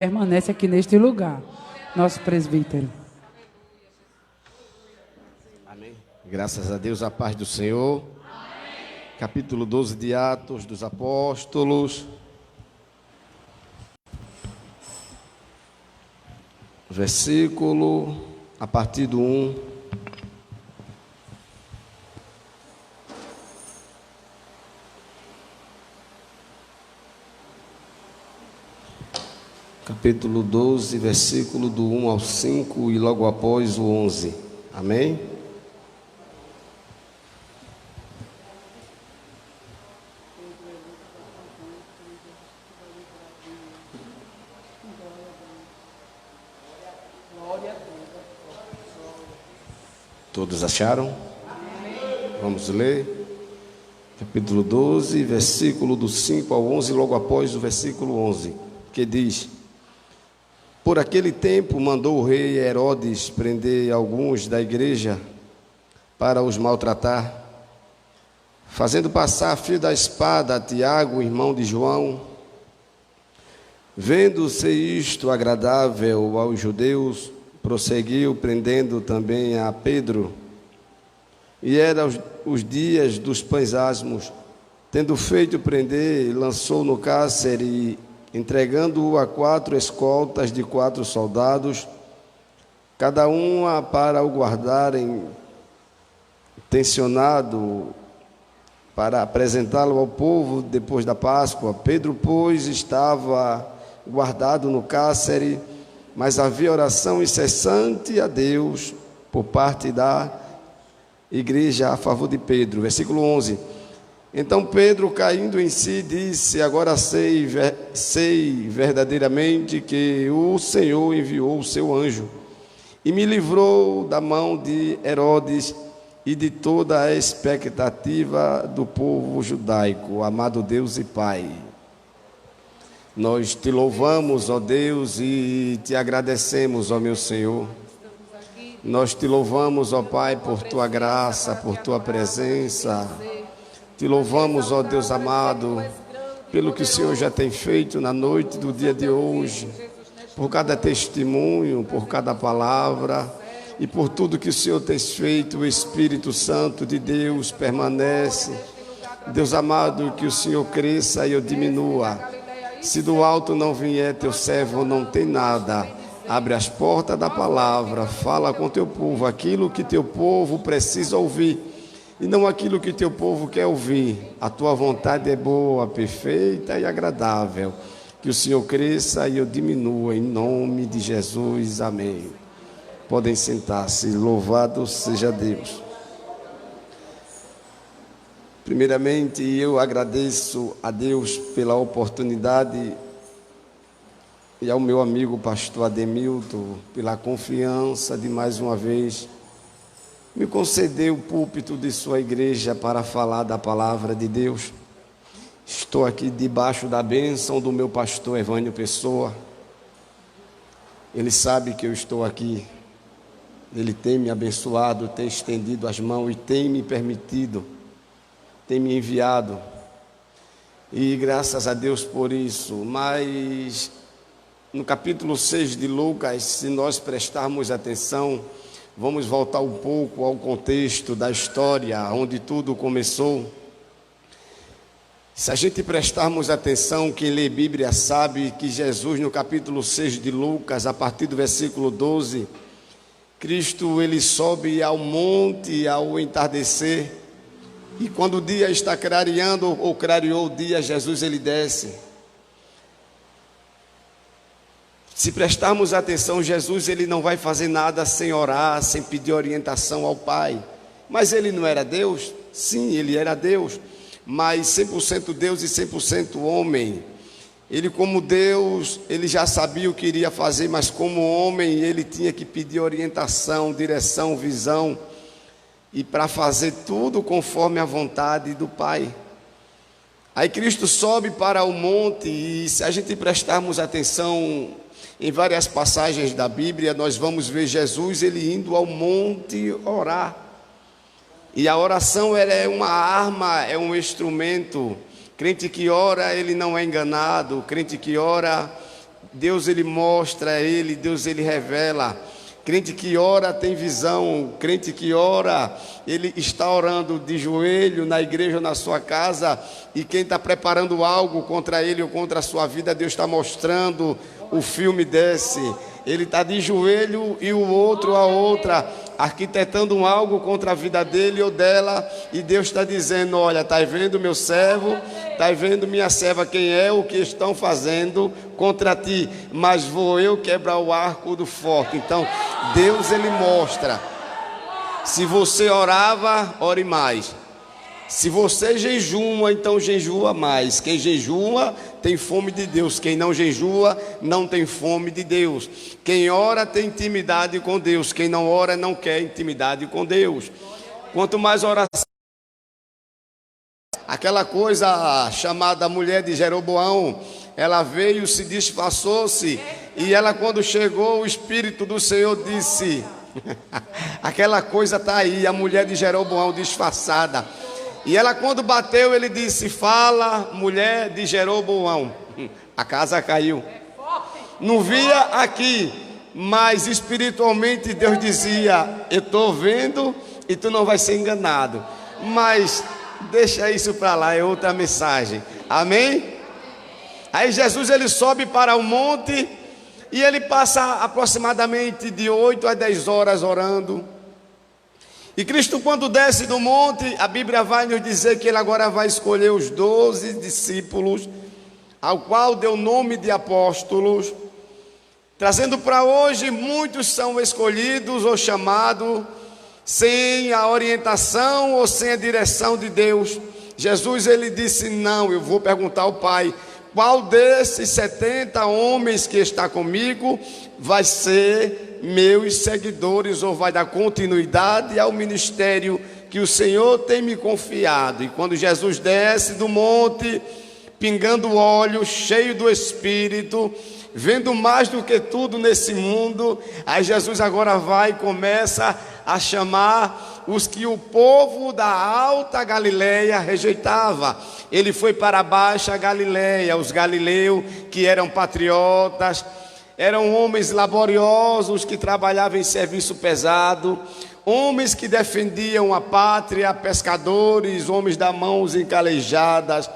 Permanece aqui neste lugar, nosso presbítero. Amém. Graças a Deus, a paz do Senhor. Amém. Capítulo 12 de Atos dos Apóstolos. Versículo a partir do 1. Capítulo 12, versículo do 1 ao 5 e logo após o 11. Amém? Todos acharam? Vamos ler. Capítulo 12, versículo do 5 ao 11, logo após o versículo 11, que diz: Por aquele tempo mandou o rei Herodes prender alguns da igreja para os maltratar, fazendo passar a fio da espada a Tiago, irmão de João. Vendo-se isto agradável aos judeus, prosseguiu prendendo também a Pedro. E eram os dias dos pães asmos. Tendo feito prender, lançou no cárcere, entregando-o a 4 escoltas de 4 soldados, cada uma para o guardarem, tensionado para apresentá-lo ao povo depois da Páscoa. Pedro, pois, estava guardado no cárcere, mas havia oração incessante a Deus por parte da igreja a favor de Pedro. Versículo 11. Então Pedro, caindo em si, disse: Agora sei verdadeiramente que o Senhor enviou o seu anjo e me livrou da mão de Herodes e de toda a expectativa do povo judaico. Amado Deus e Pai, nós te louvamos, ó Deus, e te agradecemos, ó meu Senhor. Nós te louvamos, ó Pai, por tua graça, por tua presença. Te louvamos, ó Deus amado, pelo que o Senhor já tem feito na noite do dia de hoje, por cada testemunho, por cada palavra e por tudo que o Senhor tem feito. O Espírito Santo de Deus permanece. Deus amado, que o Senhor cresça e eu diminua. Se do alto não vier, teu servo não tem nada. Abre as portas da palavra, fala com teu povo aquilo que teu povo precisa ouvir e não aquilo que teu povo quer ouvir. A tua vontade é boa, perfeita e agradável. Que o Senhor cresça e eu diminua, em nome de Jesus. Amém. Podem sentar-se. Louvado seja Deus. Primeiramente, eu agradeço a Deus pela oportunidade e ao meu amigo pastor Ademilton pela confiança de mais uma vez me conceder o púlpito de sua igreja para falar da palavra de Deus. Estou aqui debaixo da bênção do meu pastor Evânio Pessoa. Ele sabe que eu estou aqui. Ele tem me abençoado, tem estendido as mãos e tem me permitido, tem me enviado. E graças a Deus por isso. Mas no capítulo 6 de Lucas, se nós prestarmos atenção, vamos voltar um pouco ao contexto da história, onde tudo começou. Se a gente prestarmos atenção, quem lê Bíblia sabe que Jesus, no capítulo 6 de Lucas, a partir do versículo 12, Cristo, ele sobe ao monte ao entardecer, e quando o dia está clareando, ou clareou o dia, Jesus, ele desce. Se prestarmos atenção, Jesus, ele não vai fazer nada sem orar, sem pedir orientação ao Pai. Mas ele não era Deus? Sim, ele era Deus, mas 100% Deus e 100% homem. Ele, como Deus, ele já sabia o que iria fazer, mas como homem, ele tinha que pedir orientação, direção, visão, e para fazer tudo conforme a vontade do Pai. Aí Cristo sobe para o monte, e se a gente prestarmos atenção em várias passagens da Bíblia, nós vamos ver Jesus, ele indo ao monte orar. E a oração é uma arma, é um instrumento. Crente que ora, ele não é enganado. Crente que ora, Deus ele mostra ele, Deus ele revela. Crente que ora tem visão, crente que ora, ele está orando de joelho na igreja, na sua casa, e quem está preparando algo contra ele ou contra a sua vida, Deus está mostrando, o filme desce, ele está de joelho e o outro, a outra, arquitetando algo contra a vida dele ou dela, e Deus está dizendo, olha, está vendo meu servo, está vendo minha serva, quem é o que estão fazendo contra ti, mas vou eu quebrar o arco do forte. Então, Deus ele mostra, se você orava, ore mais. Se você jejuma, então jejua mais. Quem jejua tem fome de Deus. Quem não jejua não tem fome de Deus. Quem ora tem intimidade com Deus. Quem não ora não quer intimidade com Deus. Quanto mais oração, aquela coisa chamada mulher de Jeroboão, ela veio, se disfarçou-se, e ela quando chegou, o Espírito do Senhor disse, aquela coisa está aí, a mulher de Jeroboão disfarçada. E ela quando bateu, ele disse, fala mulher de Jeroboão. A casa caiu. Não via aqui, mas espiritualmente Deus dizia, eu estou vendo e tu não vai ser enganado. Mas deixa isso para lá, é outra mensagem. Amém? Aí Jesus ele sobe para o monte e ele passa aproximadamente de 8 a 10 horas orando. E Cristo quando desce do monte, a Bíblia vai nos dizer que ele agora vai escolher os 12 discípulos, ao qual deu o nome de apóstolos, trazendo para hoje, muitos são escolhidos ou chamados, sem a orientação ou sem a direção de Deus. Jesus ele disse, não, eu vou perguntar ao Pai, qual desses 70 homens que está comigo vai ser meus seguidores ou vai dar continuidade ao ministério que o Senhor tem me confiado? E quando Jesus desce do monte, pingando óleo, cheio do Espírito, vendo mais do que tudo nesse mundo, aí Jesus agora vai e começa a chamar os que o povo da alta Galileia rejeitava. Ele foi para a baixa Galileia, os galileus que eram patriotas, eram homens laboriosos que trabalhavam em serviço pesado, homens que defendiam a pátria, pescadores, homens das mãos encalejadas,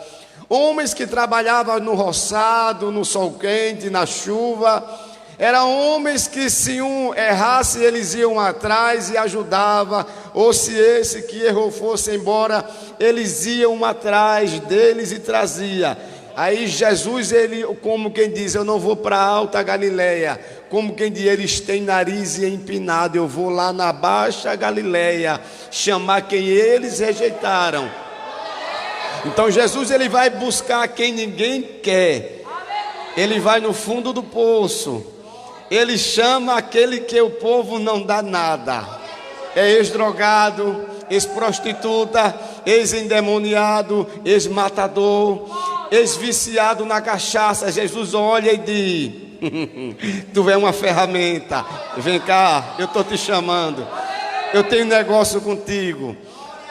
homens que trabalhavam no roçado, no sol quente, na chuva. Eram homens que se um errasse, eles iam atrás e ajudavam, ou se esse que errou fosse embora, eles iam atrás deles e trazia. Aí Jesus, ele, como quem diz, eu não vou para a alta Galileia, como quem diz, eles têm nariz empinado, eu vou lá na baixa Galileia, chamar quem eles rejeitaram. Então Jesus, ele vai buscar quem ninguém quer, ele vai no fundo do poço, ele chama aquele que o povo não dá nada, é ex-drogado, ex-prostituta, ex-endemoniado, ex-matador, ex-viciado na cachaça. Jesus olha e diz, tu é uma ferramenta, vem cá, eu estou te chamando, eu tenho negócio contigo.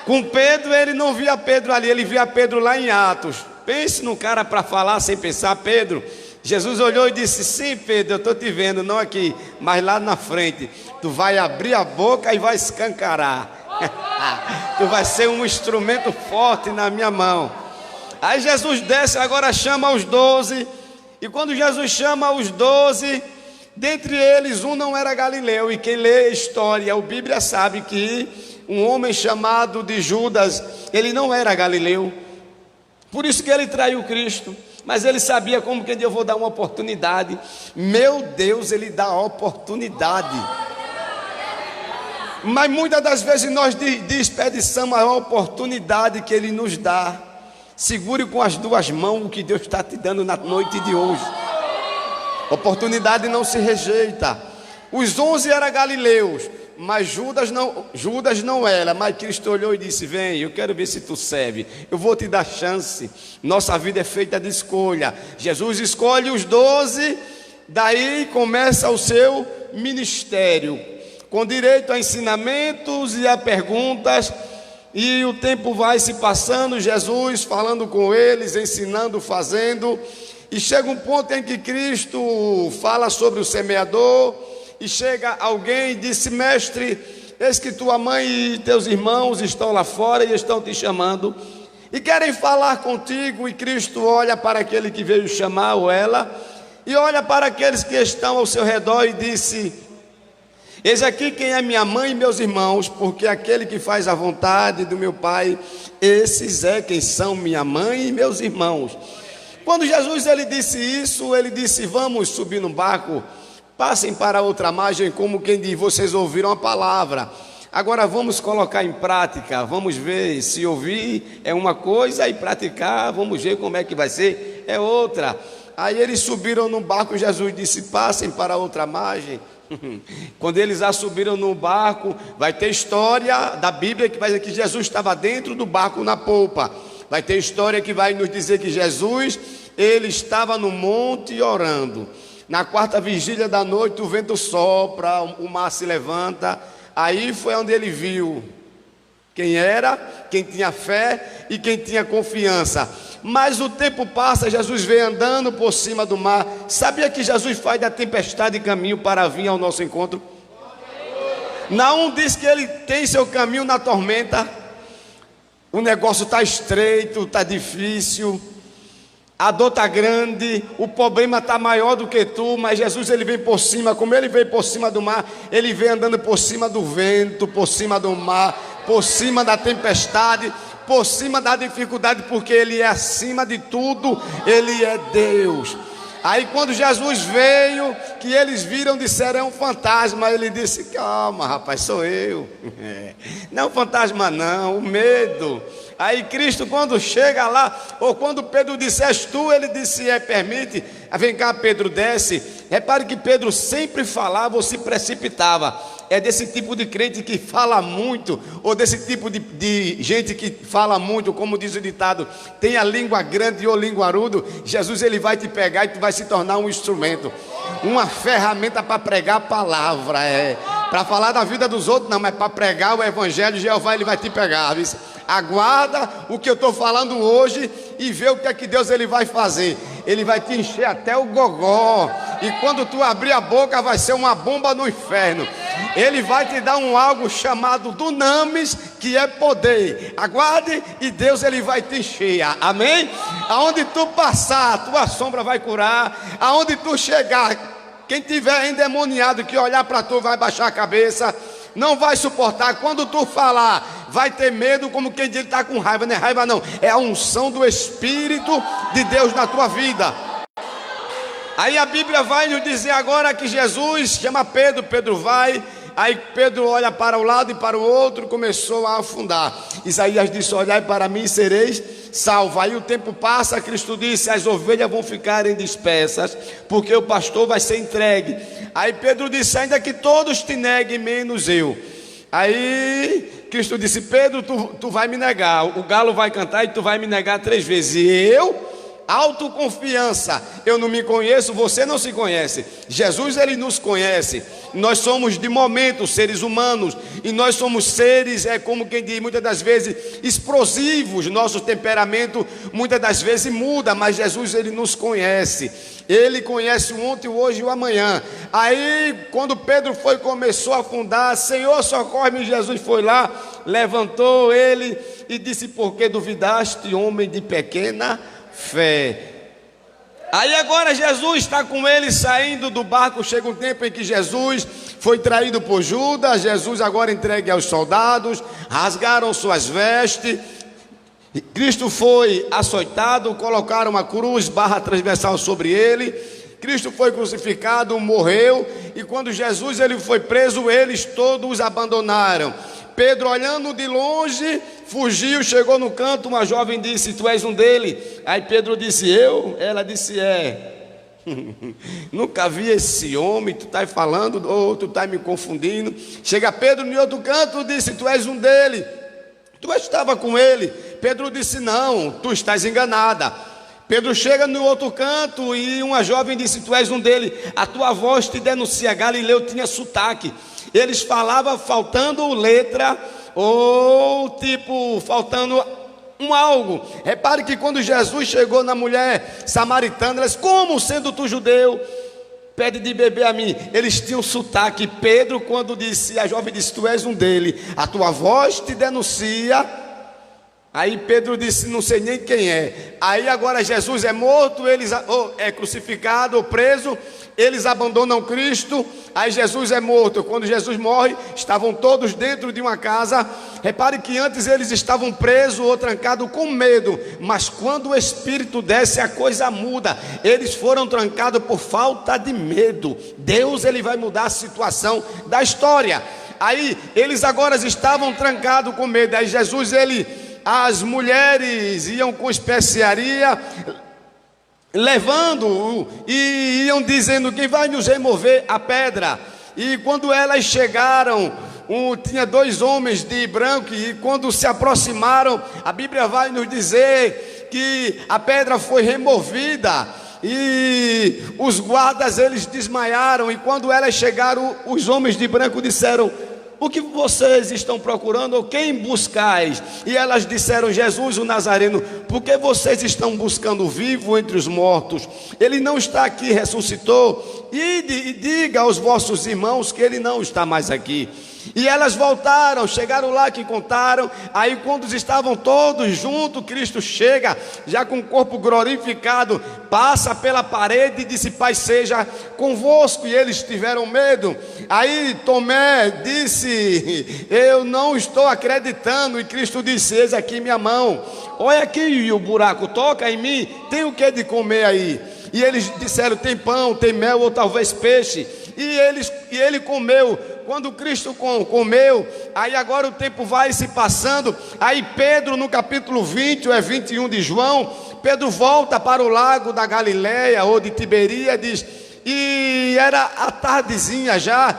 Com Pedro, ele não via Pedro ali, ele via Pedro lá em Atos. Pense no cara para falar sem pensar, Pedro. Jesus olhou e disse, sim Pedro, eu estou te vendo, não aqui, mas lá na frente, tu vai abrir a boca e vai escancarar, tu vai ser um instrumento forte na minha mão. Aí Jesus desce, agora chama os 12, e quando Jesus chama os 12, dentre eles um não era galileu, e quem lê a história, a Bíblia sabe que um homem chamado de Judas, ele não era galileu, por isso que ele traiu Cristo. Mas ele sabia como que eu vou dar uma oportunidade. Meu Deus, ele dá oportunidade. Mas muitas das vezes nós desperdiçamos a oportunidade que ele nos dá. Segure com as duas mãos o que Deus está te dando na noite de hoje. Oportunidade não se rejeita. Os 11 eram galileus, mas Judas não era. Mas Cristo olhou e disse, vem, eu quero ver se tu serve, eu vou te dar chance. Nossa vida é feita de escolha. Jesus escolhe os 12, daí começa o seu ministério, com direito a ensinamentos e a perguntas. E o tempo vai se passando, Jesus falando com eles, ensinando, fazendo. E chega um ponto em que Cristo fala sobre o semeador, e chega alguém e disse: mestre, eis que tua mãe e teus irmãos estão lá fora e estão te chamando, e querem falar contigo. E Cristo olha para aquele que veio chamar, ou ela, e olha para aqueles que estão ao seu redor e disse: eis aqui quem é minha mãe e meus irmãos, porque aquele que faz a vontade do meu Pai, esses é quem são minha mãe e meus irmãos. Quando Jesus ele disse isso, ele disse: vamos subir no barco, passem para outra margem, como quem diz: vocês ouviram a palavra, agora vamos colocar em prática, vamos ver, se ouvir é uma coisa e praticar, vamos ver como é que vai ser, é outra. Aí eles subiram no barco, Jesus disse: passem para outra margem. Quando eles já subiram no barco, vai ter história da Bíblia que vai dizer que Jesus estava dentro do barco na polpa. Vai ter história que vai nos dizer que Jesus, ele estava no monte orando. Na quarta vigília da noite, o vento sopra, o mar se levanta. Aí foi onde ele viu quem era, quem tinha fé e quem tinha confiança. Mas o tempo passa, Jesus vem andando por cima do mar. Sabia que Jesus faz da tempestade caminho para vir ao nosso encontro? Naum diz que ele tem seu caminho na tormenta. O negócio está estreito, está difícil, a dor está grande, o problema está maior do que tu, mas Jesus ele vem por cima. Como ele veio por cima do mar, ele vem andando por cima do vento, por cima do mar, por cima da tempestade, por cima da dificuldade, porque ele é acima de tudo, ele é Deus. Aí quando Jesus veio, que eles viram, disseram: é um fantasma. Ele disse: calma rapaz, sou eu. Não é um fantasma não, o medo. Aí Cristo quando chega lá, ou quando Pedro disse: és tu, ele disse: é, permite. Vem cá, Pedro, desce. Repare que Pedro sempre falava ou se precipitava. É desse tipo de crente que fala muito, ou desse tipo de gente que fala muito, como diz o ditado: tem a língua grande ou linguarudo. Jesus ele vai te pegar e tu vai se tornar um instrumento, uma ferramenta para pregar a palavra, para falar da vida dos outros não, mas para pregar o evangelho. Jeová ele vai te pegar, viu? Aguarda o que eu estou falando hoje e vê o que é que Deus ele vai fazer. Ele vai te encher até o gogó, e quando tu abrir a boca vai ser uma bomba no inferno. Ele vai te dar algo chamado dunamis, que é poder. Aguarde e Deus ele vai te encher, amém? Aonde tu passar, a tua sombra vai curar. Aonde tu chegar, quem tiver endemoniado que olhar para tu vai baixar a cabeça, não vai suportar. Quando tu falar, vai ter medo, como quem diz, ele está com raiva. Não é raiva não, é a unção do Espírito de Deus na tua vida. Aí a Bíblia vai nos dizer agora que Jesus chama Pedro, Pedro vai. Aí Pedro olha para um lado e para o outro, começou a afundar. Isaías disse: olhai para mim e sereis salvos. Aí o tempo passa, Cristo disse: as ovelhas vão ficarem dispersas, porque o pastor vai ser entregue. Aí Pedro disse: ainda que todos te neguem, menos eu. Aí Cristo disse: Pedro, tu vai me negar, o galo vai cantar e tu vai me negar 3 vezes. E eu? Autoconfiança, eu não me conheço, você não se conhece. Jesus ele nos conhece. Nós somos de momento seres humanos, e nós somos seres, como quem diz, muitas das vezes explosivos. Nosso temperamento muitas das vezes muda, mas Jesus ele nos conhece. Ele conhece o ontem, o hoje e o amanhã. Aí quando Pedro começou a afundar: Senhor, socorre-me. Jesus foi lá, levantou ele e disse: por que duvidaste, homem de pequena fé? Aí agora Jesus está com ele saindo do barco. Chega um tempo em que Jesus foi traído por Judas. Jesus agora entregue aos soldados, rasgaram suas vestes. Cristo foi açoitado, colocaram uma cruz transversal sobre ele. Cristo foi crucificado, morreu. E quando Jesus ele foi preso, eles todos abandonaram. Pedro, olhando de longe, fugiu, chegou no canto. Uma jovem disse: tu és um dele? Aí Pedro disse: eu? Ela disse: é. Nunca vi esse homem, tu estás falando, ou tu estás me confundindo. Chega Pedro em outro canto, disse: tu és um dele? Tu estava com ele? Pedro disse: não, tu estás enganada. Pedro chega no outro canto e uma jovem disse: tu és um dele, a tua voz te denuncia. Galileu tinha sotaque. Eles falavam faltando letra, ou tipo, faltando algo. Repare que quando Jesus chegou na mulher samaritana, elas, como sendo tu judeu, pede de beber a mim? Eles tinham sotaque. Pedro, quando disse, a jovem disse, tu és um dele, a tua voz te denuncia. Aí Pedro disse, não sei nem quem é. Aí agora Jesus é morto, ou é crucificado ou preso, eles abandonam Cristo. Aí Jesus é morto. Quando Jesus morre, estavam todos dentro de uma casa. Repare que antes eles estavam presos ou trancados com medo, mas quando o Espírito desce, a coisa muda. Eles foram trancados por falta de medo. Deus, ele vai mudar a situação da história. Aí eles agora estavam trancados com medo. Aí Jesus, as mulheres iam com especiaria, levando e iam dizendo, quem vai nos remover a pedra? E quando elas chegaram, tinha 2 homens de branco, e quando se aproximaram, a Bíblia vai nos dizer que a pedra foi removida, e os guardas, eles desmaiaram. E quando elas chegaram, os homens de branco disseram, o que vocês estão procurando, ou quem buscais? E elas disseram, Jesus o Nazareno. Porque vocês estão buscando o vivo entre os mortos? Ele não está aqui, ressuscitou. E diga aos vossos irmãos que ele não está mais aqui. E elas voltaram, chegaram lá que contaram. Aí quando estavam todos juntos, Cristo chega, já com o corpo glorificado, passa pela parede e disse, Pai seja convosco. E eles tiveram medo. Aí Tomé disse, eu não estou acreditando. E Cristo disse, eis aqui minha mão, olha aqui o buraco, toca em mim, tem o que de comer aí? E eles disseram, tem pão, tem mel ou talvez peixe. E ele comeu. Quando Cristo comeu, aí agora o tempo vai se passando. Aí Pedro, no capítulo 20, ou 21 de João, Pedro volta para o lago da Galileia ou de Tiberíades, e era a tardezinha já.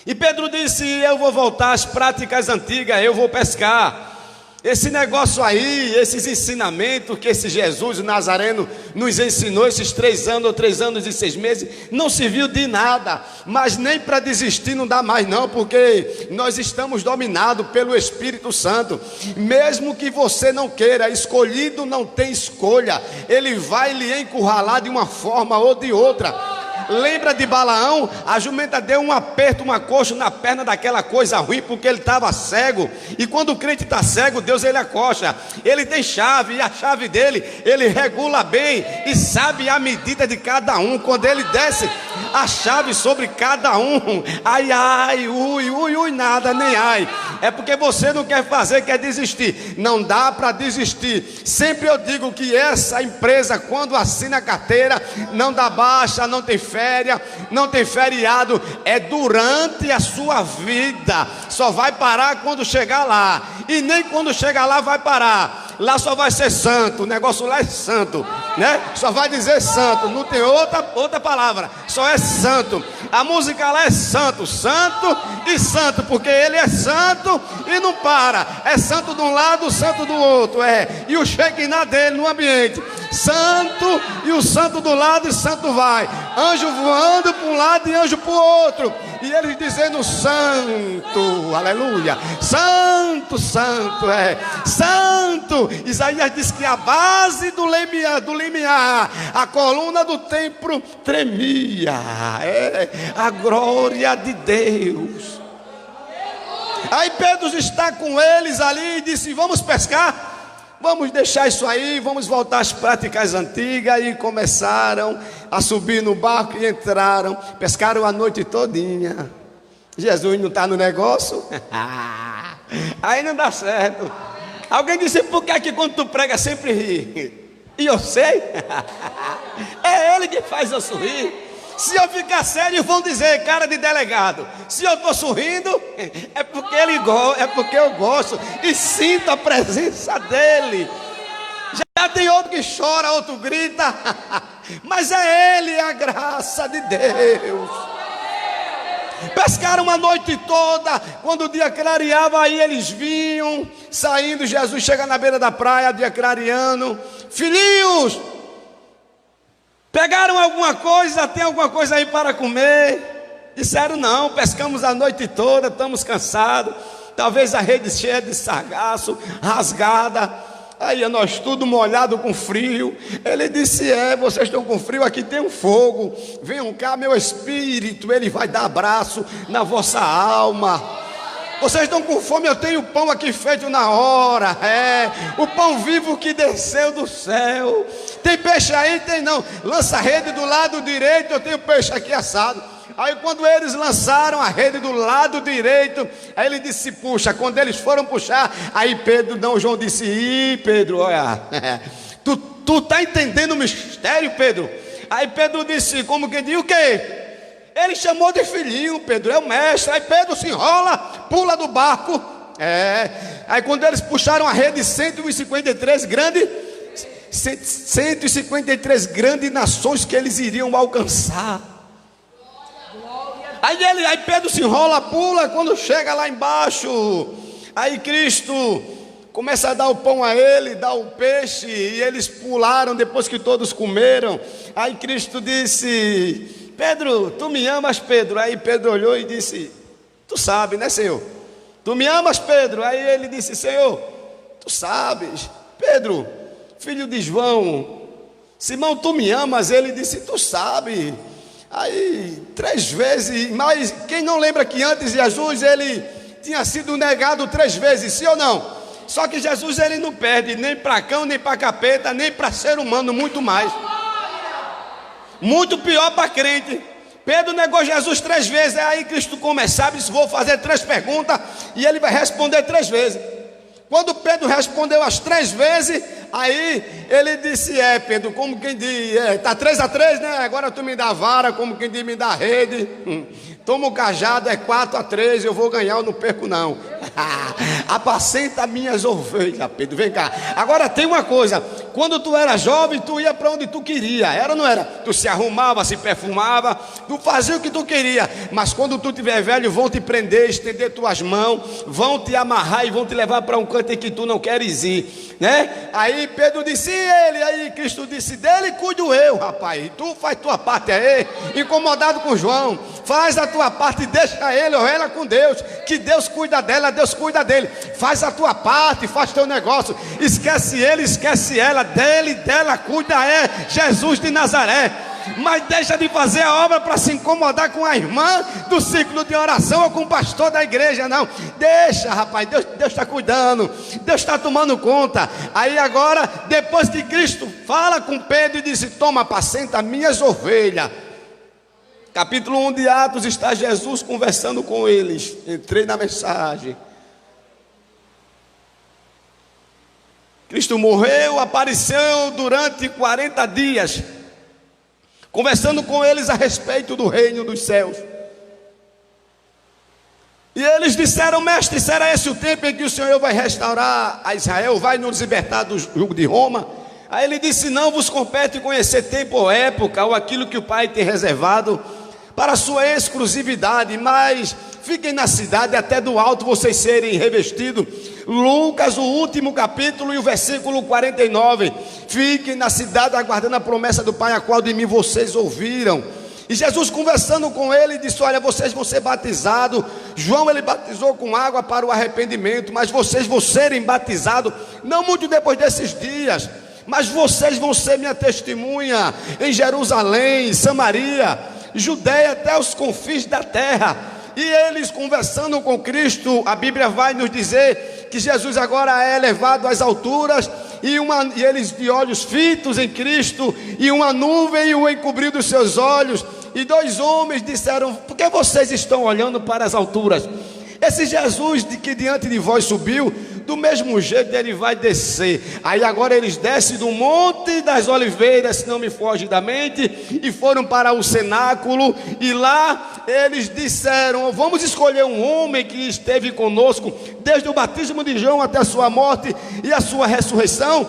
E Pedro disse, eu vou voltar às práticas antigas, eu vou pescar. Esse negócio aí, esses ensinamentos que esse Jesus, o Nazareno, nos ensinou esses 3 anos ou 3 anos e 6 meses, não serviu de nada. Mas nem para desistir não dá mais não, porque nós estamos dominados pelo Espírito Santo. Mesmo que você não queira, escolhido não tem escolha. Ele vai lhe encurralar de uma forma ou de outra. Lembra de Balaão? A jumenta deu um aperto, uma coxa na perna daquela coisa ruim, porque ele estava cego. E quando o crente está cego, Deus ele acocha. Ele tem chave, e a chave dele, ele regula bem e sabe a medida de cada um. Quando ele desce a chave sobre cada um, ai, ai, ui, nada, nem ai. É porque você não quer fazer, quer desistir. Não dá para desistir. Sempre eu digo que essa empresa, quando assina a carteira, não dá baixa, não tem férias, não tem feriado, é durante a sua vida. Só vai parar quando chegar lá. E nem quando chegar lá vai parar. Lá só vai ser santo, o negócio lá é santo, né? Só vai dizer santo, não tem outra palavra, só é santo. A música lá é santo, santo e santo, porque ele é santo e não para. É santo de um lado, santo do outro, e o Shekinah dele no ambiente, santo, e o santo do lado e santo vai. Anjo voando para um lado e anjo para o outro. E eles dizendo santo, aleluia, santo, santo, santo. Isaías diz que a base do limiar, a coluna do templo tremia, a glória de Deus. Aí Pedro está com eles ali e disse, vamos pescar? Vamos deixar isso aí, vamos voltar às práticas antigas. E começaram a subir no barco e entraram, pescaram a noite todinha. Jesus não está no negócio? Aí não dá certo. Alguém disse, por que é que quando tu prega sempre ri? E eu sei, é ele que faz eu sorrir. Se eu ficar sério, vão dizer, cara de delegado. Se eu estou sorrindo, é porque é porque eu gosto e sinto a presença dele. Já tem outro que chora, outro grita, mas é ele, a graça de Deus. Pescaram a noite toda. Quando o dia clareava, aí eles vinham saindo. Jesus chega na beira da praia, dia clareando. Filhinhos, pegaram alguma coisa? Tem alguma coisa aí para comer? Disseram, não, pescamos a noite toda, estamos cansados. Talvez a rede cheia de sargaço, rasgada. Aí nós tudo molhado com frio. Ele disse: vocês estão com frio, aqui tem um fogo. Venham cá, meu espírito, ele vai dar abraço na vossa alma. Vocês estão com fome, eu tenho pão aqui feito na hora. O pão vivo que desceu do céu. Tem peixe aí? Tem não. Lança a rede do lado direito, eu tenho peixe aqui assado. Aí quando eles lançaram a rede do lado direito, aí ele disse: puxa. Quando eles foram puxar, aí João disse: Pedro, olha, tu tá entendendo o mistério, Pedro? Aí Pedro disse, como que diz, o quê? Ele chamou de filhinho, Pedro, é o mestre. Aí Pedro se enrola, pula do barco. Aí quando eles puxaram a rede, 153 grandes nações que eles iriam alcançar. Aí Pedro se enrola, pula. Quando chega lá embaixo, aí Cristo começa a dar o pão a ele, dá o peixe, e eles pularam depois que todos comeram. Aí Cristo disse: Pedro, tu me amas, Pedro? Aí Pedro olhou e disse: tu sabe, né, Senhor? Tu me amas, Pedro? Aí ele disse: Senhor, tu sabes. Pedro, filho de João, Simão, tu me amas? Ele disse: tu sabe. Aí 3 vezes, mas quem não lembra que antes Jesus ele tinha sido negado 3 vezes, sim ou não? Só que Jesus ele não perde nem para cão, nem para capeta, nem para ser humano, muito mais. Muito pior para crente. Pedro negou Jesus 3 vezes. Aí Cristo começava e disse: vou fazer 3 perguntas e ele vai responder 3 vezes. Quando Pedro respondeu as 3 vezes, aí ele disse: Pedro, como quem diz, tá 3-3, né? Agora tu me dá a vara, como quem diz, me dá a rede. Toma o cajado, 4-3, eu vou ganhar, eu não perco não. Apacenta minhas ovelhas, Pedro, vem cá. Agora tem uma coisa: quando tu era jovem, tu ia para onde tu queria, era ou não era? Tu se arrumava, se perfumava, tu fazia o que tu queria. Mas quando tu tiver velho, vão te prender, estender tuas mãos, vão te amarrar e vão te levar para um canto em que tu não queres ir, né? Aí Pedro disse: aí Cristo disse: dele cuido eu, rapaz, tu faz tua parte aí. Incomodado com João, faz a tua parte e deixa ele ou ela com Deus, que Deus cuida dela, Deus cuida dele. Faz a tua parte, faz teu negócio, esquece ele, esquece ela, dele, dela, cuida Jesus de Nazaré. Mas deixa de fazer a obra para se incomodar com a irmã do ciclo de oração ou com o pastor da igreja, não. Deixa, rapaz, Deus está cuidando, Deus está tomando conta. Aí agora, depois que Cristo fala com Pedro e disse: toma, apacenta minhas ovelhas. Capítulo 1 de Atos, está Jesus conversando com eles. Entrei na mensagem. Cristo morreu, apareceu durante 40 dias, conversando com eles a respeito do reino dos céus. E eles disseram: mestre, será esse o tempo em que o Senhor vai restaurar a Israel, vai nos libertar do jugo de Roma? Aí ele disse: não vos compete conhecer tempo ou época, ou aquilo que o Pai tem reservado para a sua exclusividade, mas fiquem na cidade até do alto vocês serem revestidos. Lucas, o último capítulo e o versículo 49. Fiquem na cidade aguardando a promessa do Pai, a qual de mim vocês ouviram. E Jesus conversando com ele disse: olha, vocês vão ser batizados. João ele batizou com água para o arrependimento, mas vocês vão serem batizados não muito depois desses dias, mas vocês vão ser minha testemunha em Jerusalém, Samaria, Judeia, até os confins da terra. E eles conversando com Cristo, a Bíblia vai nos dizer que Jesus agora é levado às alturas, e eles de olhos fitos em Cristo, e uma nuvem o encobriu dos seus olhos, e 2 homens disseram: por que vocês estão olhando para as alturas? Esse Jesus que diante de vós subiu, do mesmo jeito ele vai descer. Aí agora eles descem do Monte das Oliveiras, se não me foge da mente, e foram para o cenáculo, e lá eles disseram: vamos escolher um homem que esteve conosco desde o batismo de João até a sua morte e a sua ressurreição,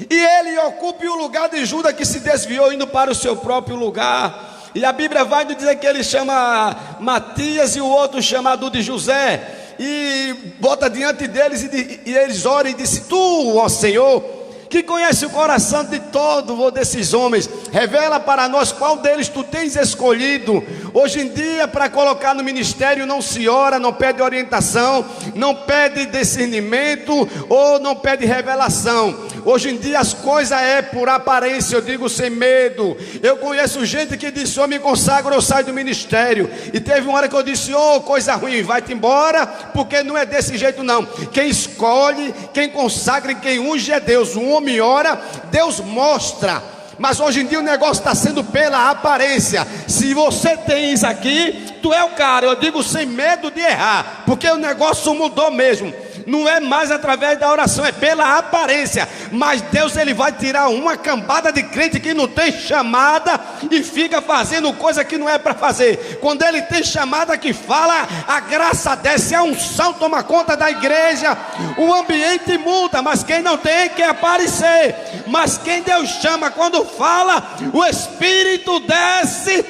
e ele ocupe o lugar de Judas, que se desviou indo para o seu próprio lugar. E a Bíblia vai nos dizer que ele chama Matias e o outro chamado de José, e bota diante deles, e eles oram e dizem: tu, ó Senhor, que conhece o coração de todos desses homens, revela para nós qual deles tu tens escolhido. Hoje em dia, para colocar no ministério, não se ora, não pede orientação, não pede discernimento ou não pede revelação. Hoje em dia as coisas é por aparência, eu digo sem medo. Eu conheço gente que disse: eu me consagro, eu saio do ministério. E teve uma hora que eu disse: oh, coisa ruim, vai-te embora, porque não é desse jeito não. Quem escolhe, quem consagra e quem unge é Deus. O homem ora, Deus mostra. Mas hoje em dia o negócio está sendo pela aparência. Se você tem isso aqui, tu é o cara. Eu digo sem medo de errar, porque o negócio mudou mesmo. Não é mais através da oração, é pela aparência. Mas Deus, ele vai tirar uma cambada de crente que não tem chamada e fica fazendo coisa que não é para fazer. Quando ele tem chamada que fala, a graça desce, a unção toma conta da igreja, o ambiente muda. Mas quem não tem, quer aparecer. Mas quem Deus chama, quando fala, o Espírito desce,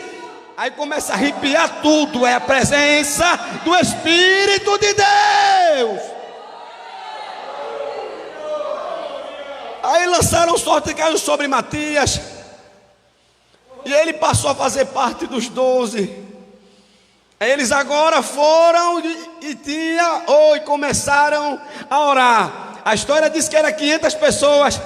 aí começa a arrepiar tudo. É a presença do Espírito de Deus. Aí lançaram sorte e caiu sobre Matias, e ele passou a fazer parte dos 12. Eles agora foram e começaram a orar. A história diz que era 500 pessoas.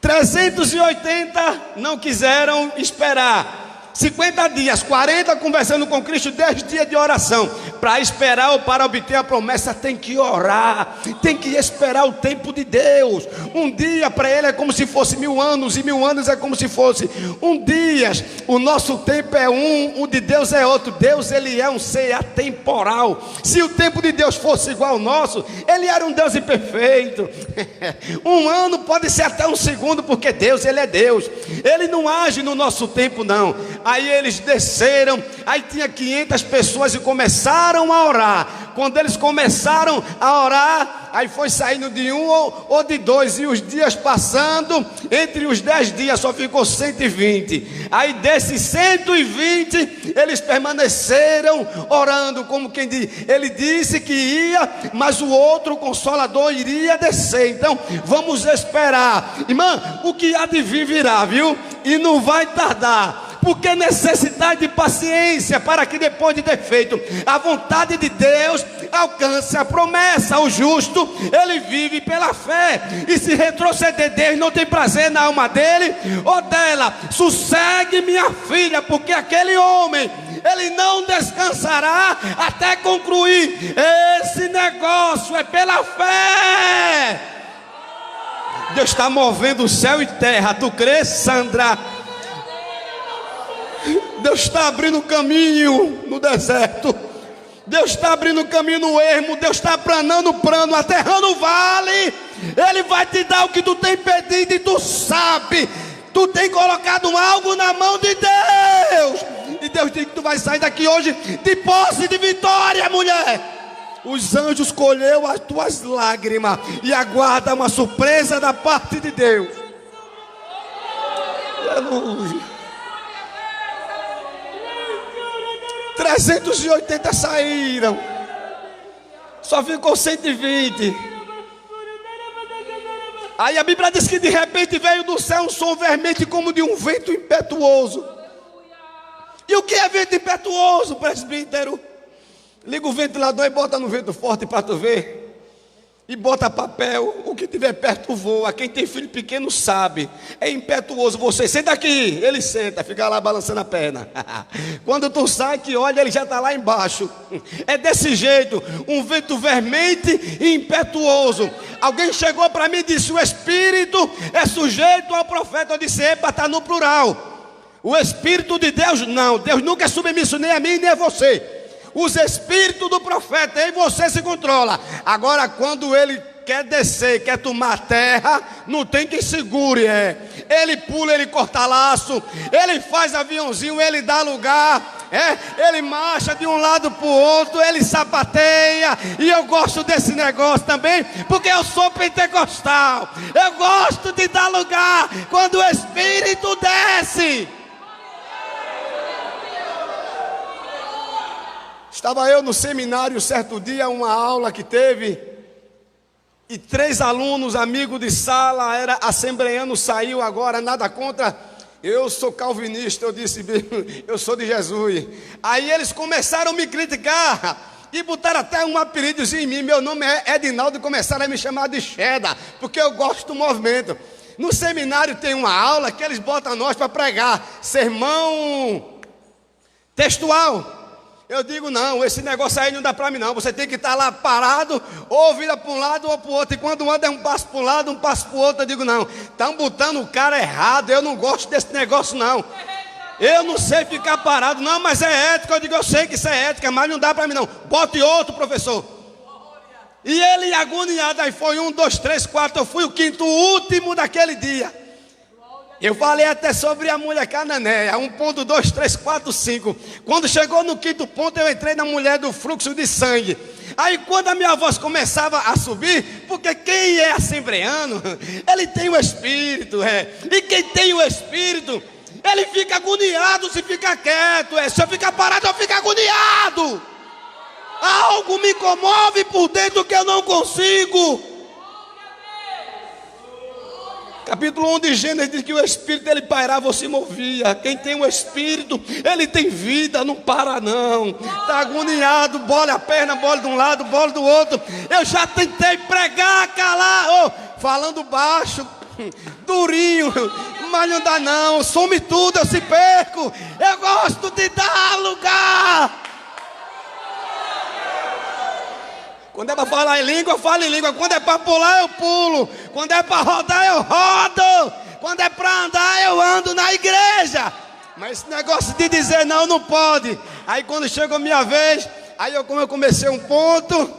380 não quiseram esperar. 50 dias, 40 conversando com Cristo, 10 dias de oração. Para esperar ou para obter a promessa, tem que orar, tem que esperar o tempo de Deus. Um dia para ele é como se fosse 1000 anos, e 1000 anos é como se fosse um dia. O nosso tempo é um, o de Deus é outro. Deus, ele é um ser atemporal. Se o tempo de Deus fosse igual ao nosso, ele era um Deus imperfeito. Um ano pode ser até um segundo, porque Deus, ele é Deus. Ele não age no nosso tempo não. Aí eles desceram, aí tinha 500 pessoas e começaram a orar. Quando eles começaram a orar, aí foi saindo de um ou de dois, e os dias passando, entre os 10 dias só ficou 120. Aí desses 120, eles permaneceram orando, como quem diz. Ele disse que ia, mas o outro Consolador iria descer. Então vamos esperar, irmã, o que há de vir virá, viu? E não vai tardar. Porque necessidade de paciência, para que depois de ter feito a vontade de Deus, alcance a promessa. O justo, ele vive pela fé, e se retroceder, Deus não tem prazer na alma dele ou dela. Sossegue, minha filha, porque aquele homem, ele não descansará até concluir. Esse negócio é pela fé. Deus está movendo o céu e terra. Tu crês, Sandra? Deus está abrindo caminho no deserto. Deus está abrindo caminho no ermo. Deus está aplanando o plano, aterrando o vale. Ele vai te dar o que tu tem pedido, e tu sabe. Tu tem colocado algo na mão de Deus, e Deus diz que tu vai sair daqui hoje de posse de vitória, mulher. Os anjos colheu as tuas lágrimas e aguarda uma surpresa da parte de Deus. Aleluia. 380 saíram, só ficou 120. Aí a Bíblia diz que de repente veio do céu um som vermelho, como de um vento impetuoso. E o que é vento impetuoso, presbítero? Liga o ventilador e bota no vento forte para tu ver. E bota papel, o que tiver perto voa. Quem tem filho pequeno sabe. É impetuoso. Você senta aqui, ele senta, fica lá balançando a perna. Quando tu sai que olha, ele já está lá embaixo. É desse jeito, um vento vermente e impetuoso. Alguém chegou para mim e disse: o Espírito é sujeito ao profeta. Eu disse: epa, está no plural. O Espírito de Deus não. Deus nunca é submisso nem a mim nem a você. Os espíritos do profeta, aí você se controla. Agora, quando ele quer descer, quer tomar terra, não tem quem segure. Ele pula, ele corta laço, ele faz aviãozinho, ele dá lugar, ele marcha de um lado para o outro, ele sapateia. E eu gosto desse negócio também, porque eu sou pentecostal. Eu gosto de dar lugar quando o Espírito desce. Estava eu no seminário certo dia, uma aula que teve, E 3 alunos, amigos de sala, era assembleano, saiu agora, nada contra. Eu sou calvinista, eu disse, eu sou de Jesus. Aí eles começaram a me criticar e botaram até um apelidozinho em mim. Meu nome é Edinaldo e começaram a me chamar de Cheddar, porque eu gosto do movimento. No seminário tem uma aula que eles botam nós para pregar, sermão textual. Eu digo, não, esse negócio aí não dá para mim não. Você tem que estar lá parado, ou vira para um lado ou para o outro. E quando anda um passo para um lado, um passo para o outro. Eu digo, não, estão botando o cara errado. Eu não gosto desse negócio não. Eu não sei ficar parado. Não, mas é ética. Eu digo, eu sei que isso é ética, mas não dá para mim não. Bote outro, professor. E ele agoniado, aí foi 1, 2, 3, 4. Eu fui o 5º, o último daquele dia. Eu falei até sobre a mulher cananeia, 1 ponto, 2, 3, 4, 5. Quando chegou no 5º ponto, eu entrei na mulher do fluxo de sangue. Aí quando a minha voz começava a subir, porque quem é assembleano, ele tem o Espírito, e quem tem o Espírito, ele fica agoniado se fica quieto, se eu ficar parado, eu fico agoniado. Algo me comove por dentro que eu não consigo. Capítulo 1 de Gênesis diz que o Espírito dele pairava ou se movia. Quem tem o Espírito, ele tem vida, não para não. Está agoniado, bola a perna, bola de um lado, bola do outro. Eu já tentei pregar, calar, falando baixo, durinho, mas não dá não. Some tudo, eu se perco. Eu gosto de dar lugar. Quando é para falar em língua, eu falo em língua. Quando é para pular, eu pulo. Quando é para rodar, eu rodo. Quando é para andar, eu ando na igreja. Mas esse negócio de dizer não, não pode. Aí quando chegou a minha vez, aí como eu comecei um ponto,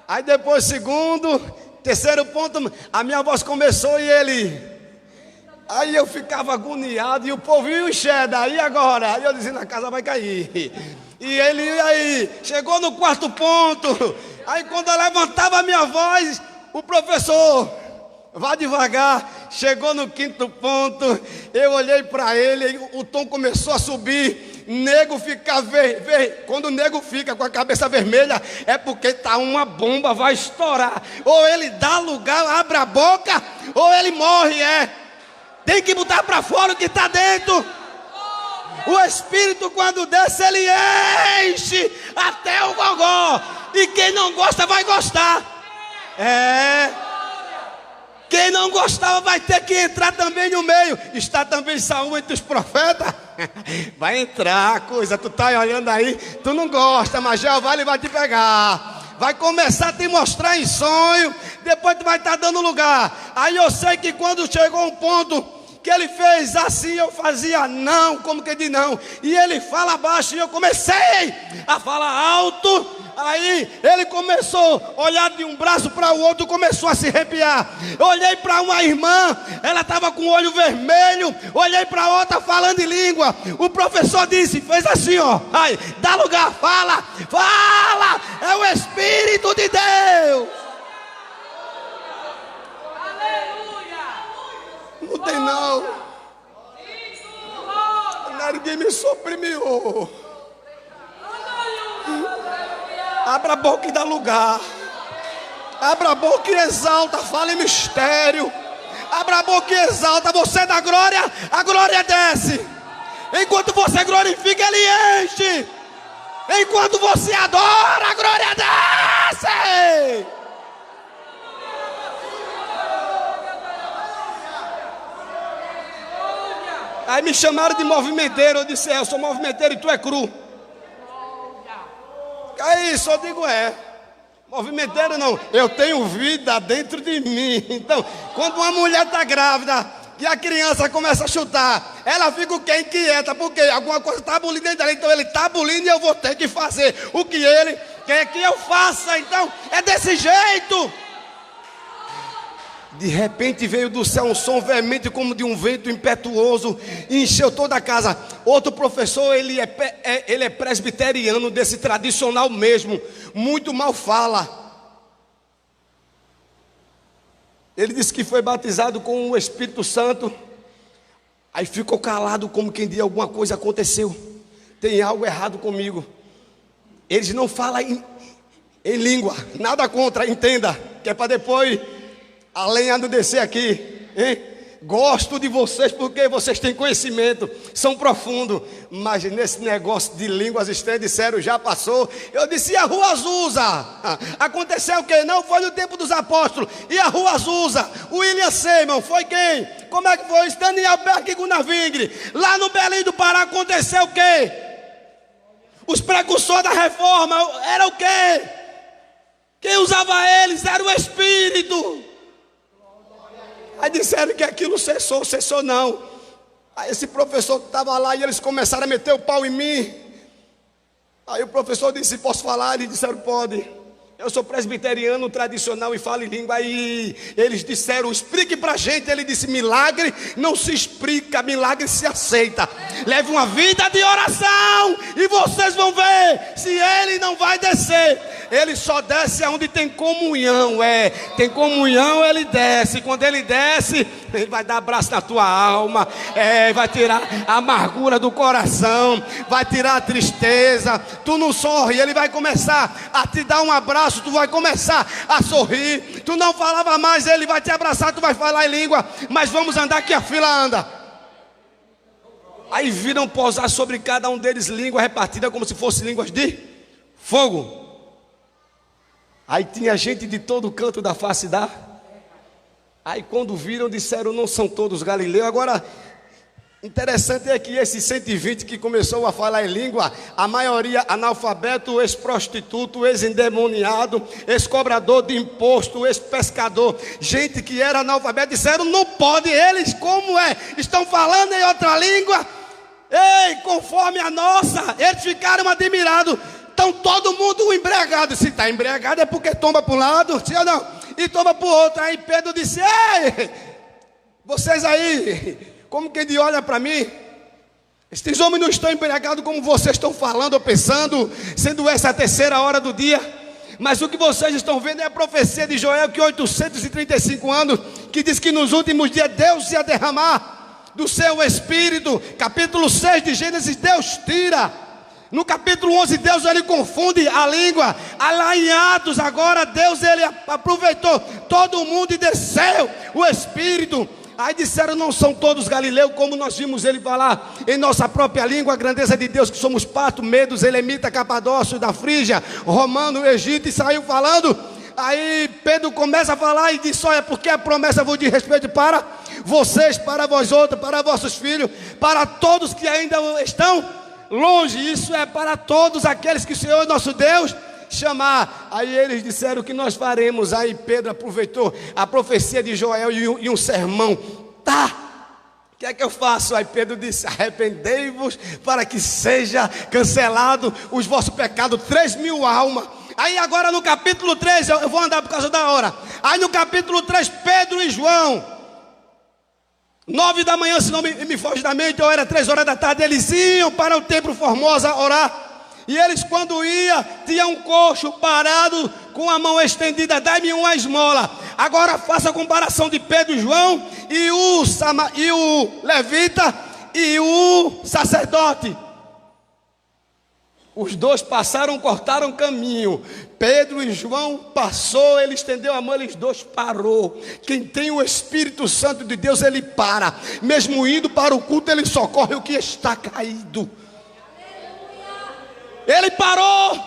aí depois segundo, terceiro ponto, a minha voz começou e ele... Aí eu ficava agoniado e o povo ia o Cheddar. E agora? Aí eu dizia, na casa vai cair. E ele aí chegou no 4º ponto. Aí quando eu levantava a minha voz, o professor, vá devagar. Chegou no 5º ponto, eu olhei para ele, o tom começou a subir. Nego fica quando o nego fica com a cabeça vermelha, é porque tá uma bomba, vai estourar. Ou ele dá lugar, abre a boca, ou ele morre, Tem que botar para fora o que está dentro. O Espírito quando desce, ele enche até o gogó. E quem não gosta vai gostar. Quem não gostava vai ter que entrar também no meio. Está também Saul entre os profetas. Vai entrar, coisa, tu tá olhando aí, tu não gosta, mas Jeová ele vai te pegar. Vai começar a te mostrar em sonho. Depois tu vai estar dando lugar. Aí eu sei que quando chegou um ponto que ele fez assim, eu fazia não, como que diz não. E ele fala baixo e eu comecei a falar alto. Aí ele começou a olhar de um braço para o outro, começou a se arrepiar. Eu olhei para uma irmã, ela estava com o olho vermelho. Olhei para outra falando em língua. O professor disse, fez assim, aí, dá lugar, fala, é o Espírito de Deus. Não tem não. Ninguém me suprimiu. Abra a boca e dá lugar. Abra a boca e exalta. Fala em mistério. Abra a boca e exalta. Você dá glória, a glória desce. Enquanto você glorifica, ele enche. Enquanto você adora, a glória desce. Aí me chamaram de movimenteiro. Eu disse, eu sou movimenteiro e tu é cru. É isso, eu digo movimenteiro não, eu tenho vida dentro de mim. Então, quando uma mulher está grávida e a criança começa a chutar, ela fica o quê? Inquieta, porque alguma coisa está abolindo dentro dela. Então ele está abolindo e eu vou ter que fazer o que ele quer que eu faça. Então, é desse jeito. De repente veio do céu um som veemente como de um vento impetuoso e encheu toda a casa. Outro professor, ele é presbiteriano, desse tradicional mesmo, muito mal fala. Ele disse que foi batizado com o Espírito Santo. Aí ficou calado como quem diz, alguma coisa aconteceu. Tem algo errado comigo. Eles não falam em língua, nada contra, entenda. que é para depois a lenha não descer aqui, hein? Gosto de vocês porque vocês têm conhecimento, são profundos, mas nesse negócio de línguas estranhas disseram, já passou. Eu disse, e a Rua Azusa? Aconteceu o quê? Não foi no tempo dos apóstolos. E a Rua Azusa? O William Seymour, foi quem? Como é que foi? Daniel Berg e Gunnar Vingre. Lá no Belém do Pará aconteceu o quê? Os precursores da reforma, era o quê? Quem usava eles era o Espírito. Aí disseram que aquilo cessou não. Aí esse professor estava lá e eles começaram a meter o pau em mim. Aí o professor disse, posso falar? Eles disseram, pode. Eu sou presbiteriano tradicional e falo em língua. Aí eles disseram, explique pra gente. Ele disse, milagre não se explica, milagre se aceita. Leve uma vida de oração e vocês vão ver se ele não vai descer. Ele só desce aonde tem comunhão, tem comunhão, ele desce. Quando ele desce, ele vai dar abraço na tua alma, vai tirar a amargura do coração, vai tirar a tristeza. Tu não sorri, ele vai começar a te dar um abraço, tu vai começar a sorrir. Tu não falava mais, ele vai te abraçar, tu vai falar em língua. Mas vamos andar que a fila anda. Aí viram pousar sobre cada um deles língua repartida como se fossem línguas de fogo. Aí tinha gente de todo canto da face da. Aí quando viram, disseram, não são todos galileus. Agora, interessante é que esses 120 que começou a falar em língua, a maioria analfabeto, ex-prostituto, ex-endemoniado, ex-cobrador de imposto, ex-pescador. Gente que era analfabeto, disseram, não pode, eles como é? Estão falando em outra língua? Ei, conforme a nossa. Eles ficaram admirados. Estão todo mundo embriagado. Se está embriagado é porque toma para um lado, sim ou não? E toma para o outro. Aí Pedro disse, ei, vocês aí, como quem de olha para mim, estes homens não estão embriagados como vocês estão falando ou pensando, sendo essa a terceira hora do dia. Mas o que vocês estão vendo é a profecia de Joel, que 835 anos, que diz que nos últimos dias Deus ia derramar do seu Espírito. Capítulo 6 de Gênesis, Deus tira. No capítulo 11, Deus ele confunde a língua. Lá em Atos, agora Deus ele aproveitou todo mundo e desceu o Espírito. Aí disseram, não são todos galileus, como nós vimos ele falar em nossa própria língua, a grandeza de Deus, que somos parto, medos, elemita, capadócio, da Frígia, romano, Egito, e saiu falando. Aí Pedro começa a falar e diz, olha, porque a promessa vos diz respeito para vocês, para vós outros, para vossos filhos, para todos que ainda estão longe. Isso é para todos aqueles que o Senhor nosso Deus chamar. Aí eles disseram, o que nós faremos? Aí Pedro aproveitou a profecia de Joel e um sermão. Tá, o que é que eu faço? Aí Pedro disse, arrependei-vos para que seja cancelado os vossos pecados. 3.000 almas. Aí agora no capítulo 3, eu vou andar por causa da hora. Aí no capítulo 3, Pedro e João, 9 da manhã, se não me foge da mente, ou era 3 horas da tarde, eles iam para o templo Formosa orar. E eles quando iam, tinha um coxo parado com a mão estendida, dai-me uma esmola. Agora faça a comparação de Pedro e João e o levita e o sacerdote. Os dois passaram, cortaram caminho. Pedro e João passou, ele estendeu a mão, eles dois parou. Quem tem o Espírito Santo de Deus, ele para. Mesmo indo para o culto, ele socorre o que está caído. Ele parou,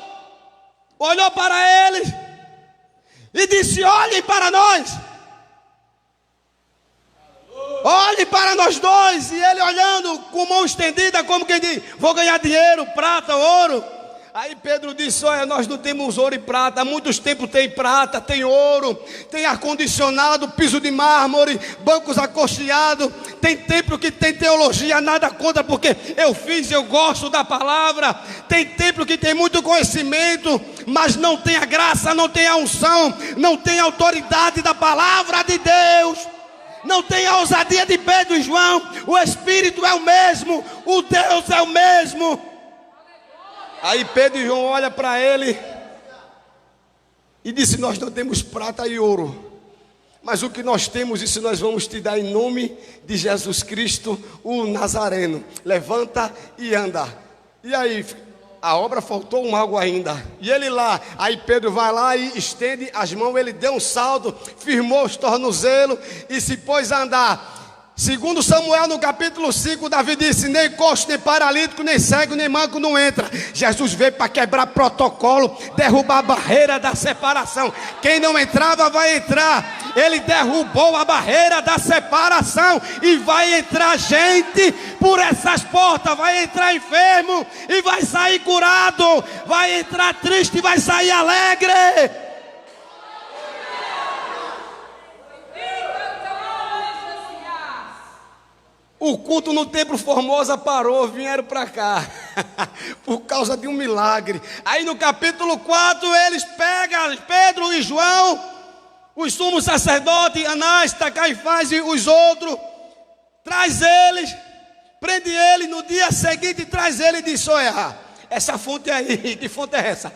olhou para eles e disse, olhem para nós. Olhe para nós dois. E ele olhando com mão estendida, como quem diz, vou ganhar dinheiro, prata, ouro. Aí Pedro disse, olha, nós não temos ouro e prata. Há muitos tempos tem prata, tem ouro, tem ar-condicionado, piso de mármore, bancos acolchoados. Tem templo que tem teologia, nada contra, porque eu gosto da palavra. Tem templo que tem muito conhecimento, mas não tem a graça, não tem a unção, não tem a autoridade da palavra de Deus. Não tem a ousadia de Pedro e João. O Espírito é o mesmo, o Deus é o mesmo. Aí Pedro e João olham para ele e disse, nós não temos prata e ouro, mas o que nós temos, isso nós vamos te dar em nome de Jesus Cristo, o Nazareno. Levanta e anda. E aí a obra faltou algo ainda. E ele lá, aí Pedro vai lá e estende as mãos, ele deu um salto, firmou os tornozelos e se pôs a andar. Segundo Samuel, no capítulo 5, Davi disse: nem coxo, nem paralítico, nem cego, nem manco não entra. Jesus veio para quebrar protocolo, derrubar a barreira da separação. Quem não entrava vai entrar. Ele derrubou a barreira da separação e vai entrar gente por essas portas. Vai entrar enfermo e vai sair curado. Vai entrar triste e vai sair alegre. O culto no Templo Formosa parou, vieram para cá, por causa de um milagre. Aí no capítulo 4, eles pegam Pedro e João, os sumos sacerdotes, Anás, Caifás e os outros, traz eles, prende ele, no dia seguinte traz ele e diz: olha, essa fonte aí, que fonte é essa?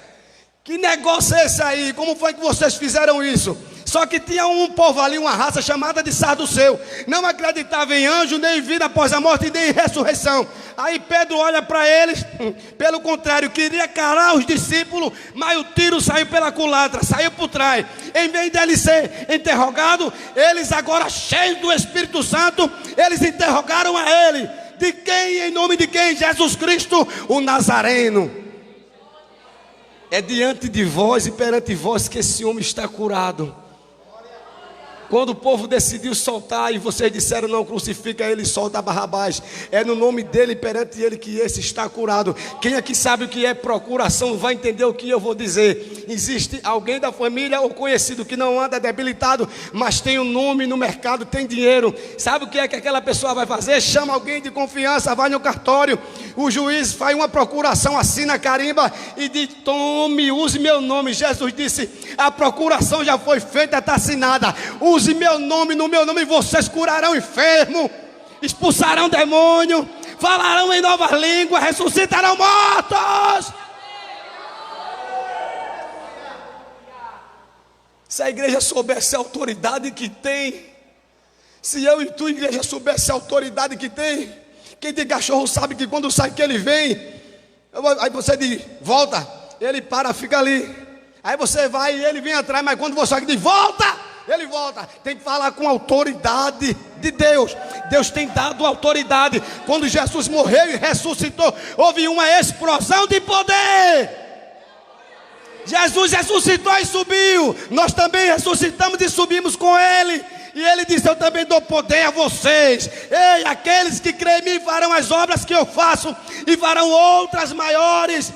Que negócio é esse aí? Como foi que vocês fizeram isso? Só que tinha um povo ali, uma raça chamada de Saduceu, não acreditava em anjo, nem em vida após a morte, nem em ressurreição. Aí Pedro olha para eles, pelo contrário, queria calar os discípulos, mas o tiro saiu pela culatra, saiu por trás. Em vez dele ser interrogado, eles agora cheios do Espírito Santo, eles interrogaram a ele: de quem, em nome de quem? Jesus Cristo, o Nazareno. É diante de vós e perante vós que esse homem está curado. Quando o povo decidiu soltar e vocês disseram: não crucifica ele, solta Barrabás, é no nome dele, perante ele, que esse está curado. Quem aqui sabe o que é procuração vai entender o que eu vou dizer. Existe alguém da família ou conhecido que não anda debilitado, mas tem um nome no mercado, tem dinheiro. Sabe o que é que aquela pessoa vai fazer? Chama alguém de confiança, vai no cartório, o juiz faz uma procuração, assina a carimba e diz: tome, use meu nome. Jesus disse: a procuração já foi feita, está assinada. Use meu nome, no meu nome vocês curarão enfermo, expulsarão demônio, falarão em novas línguas, ressuscitarão mortos. Se a igreja soubesse a autoridade que tem, se eu e tu, igreja, soubesse a autoridade que tem, quem tem cachorro sabe que quando sai que ele vem, aí você diz: volta, ele para, fica ali. Aí você vai e ele vem atrás, mas quando você diz: volta, ele volta. Tem que falar com a autoridade de Deus. Deus tem dado autoridade. Quando Jesus morreu e ressuscitou, houve uma explosão de poder. Jesus ressuscitou e subiu. Nós também ressuscitamos e subimos com ele. E ele disse: eu também dou poder a vocês. Ei, aqueles que creem em mim farão as obras que eu faço e farão outras maiores.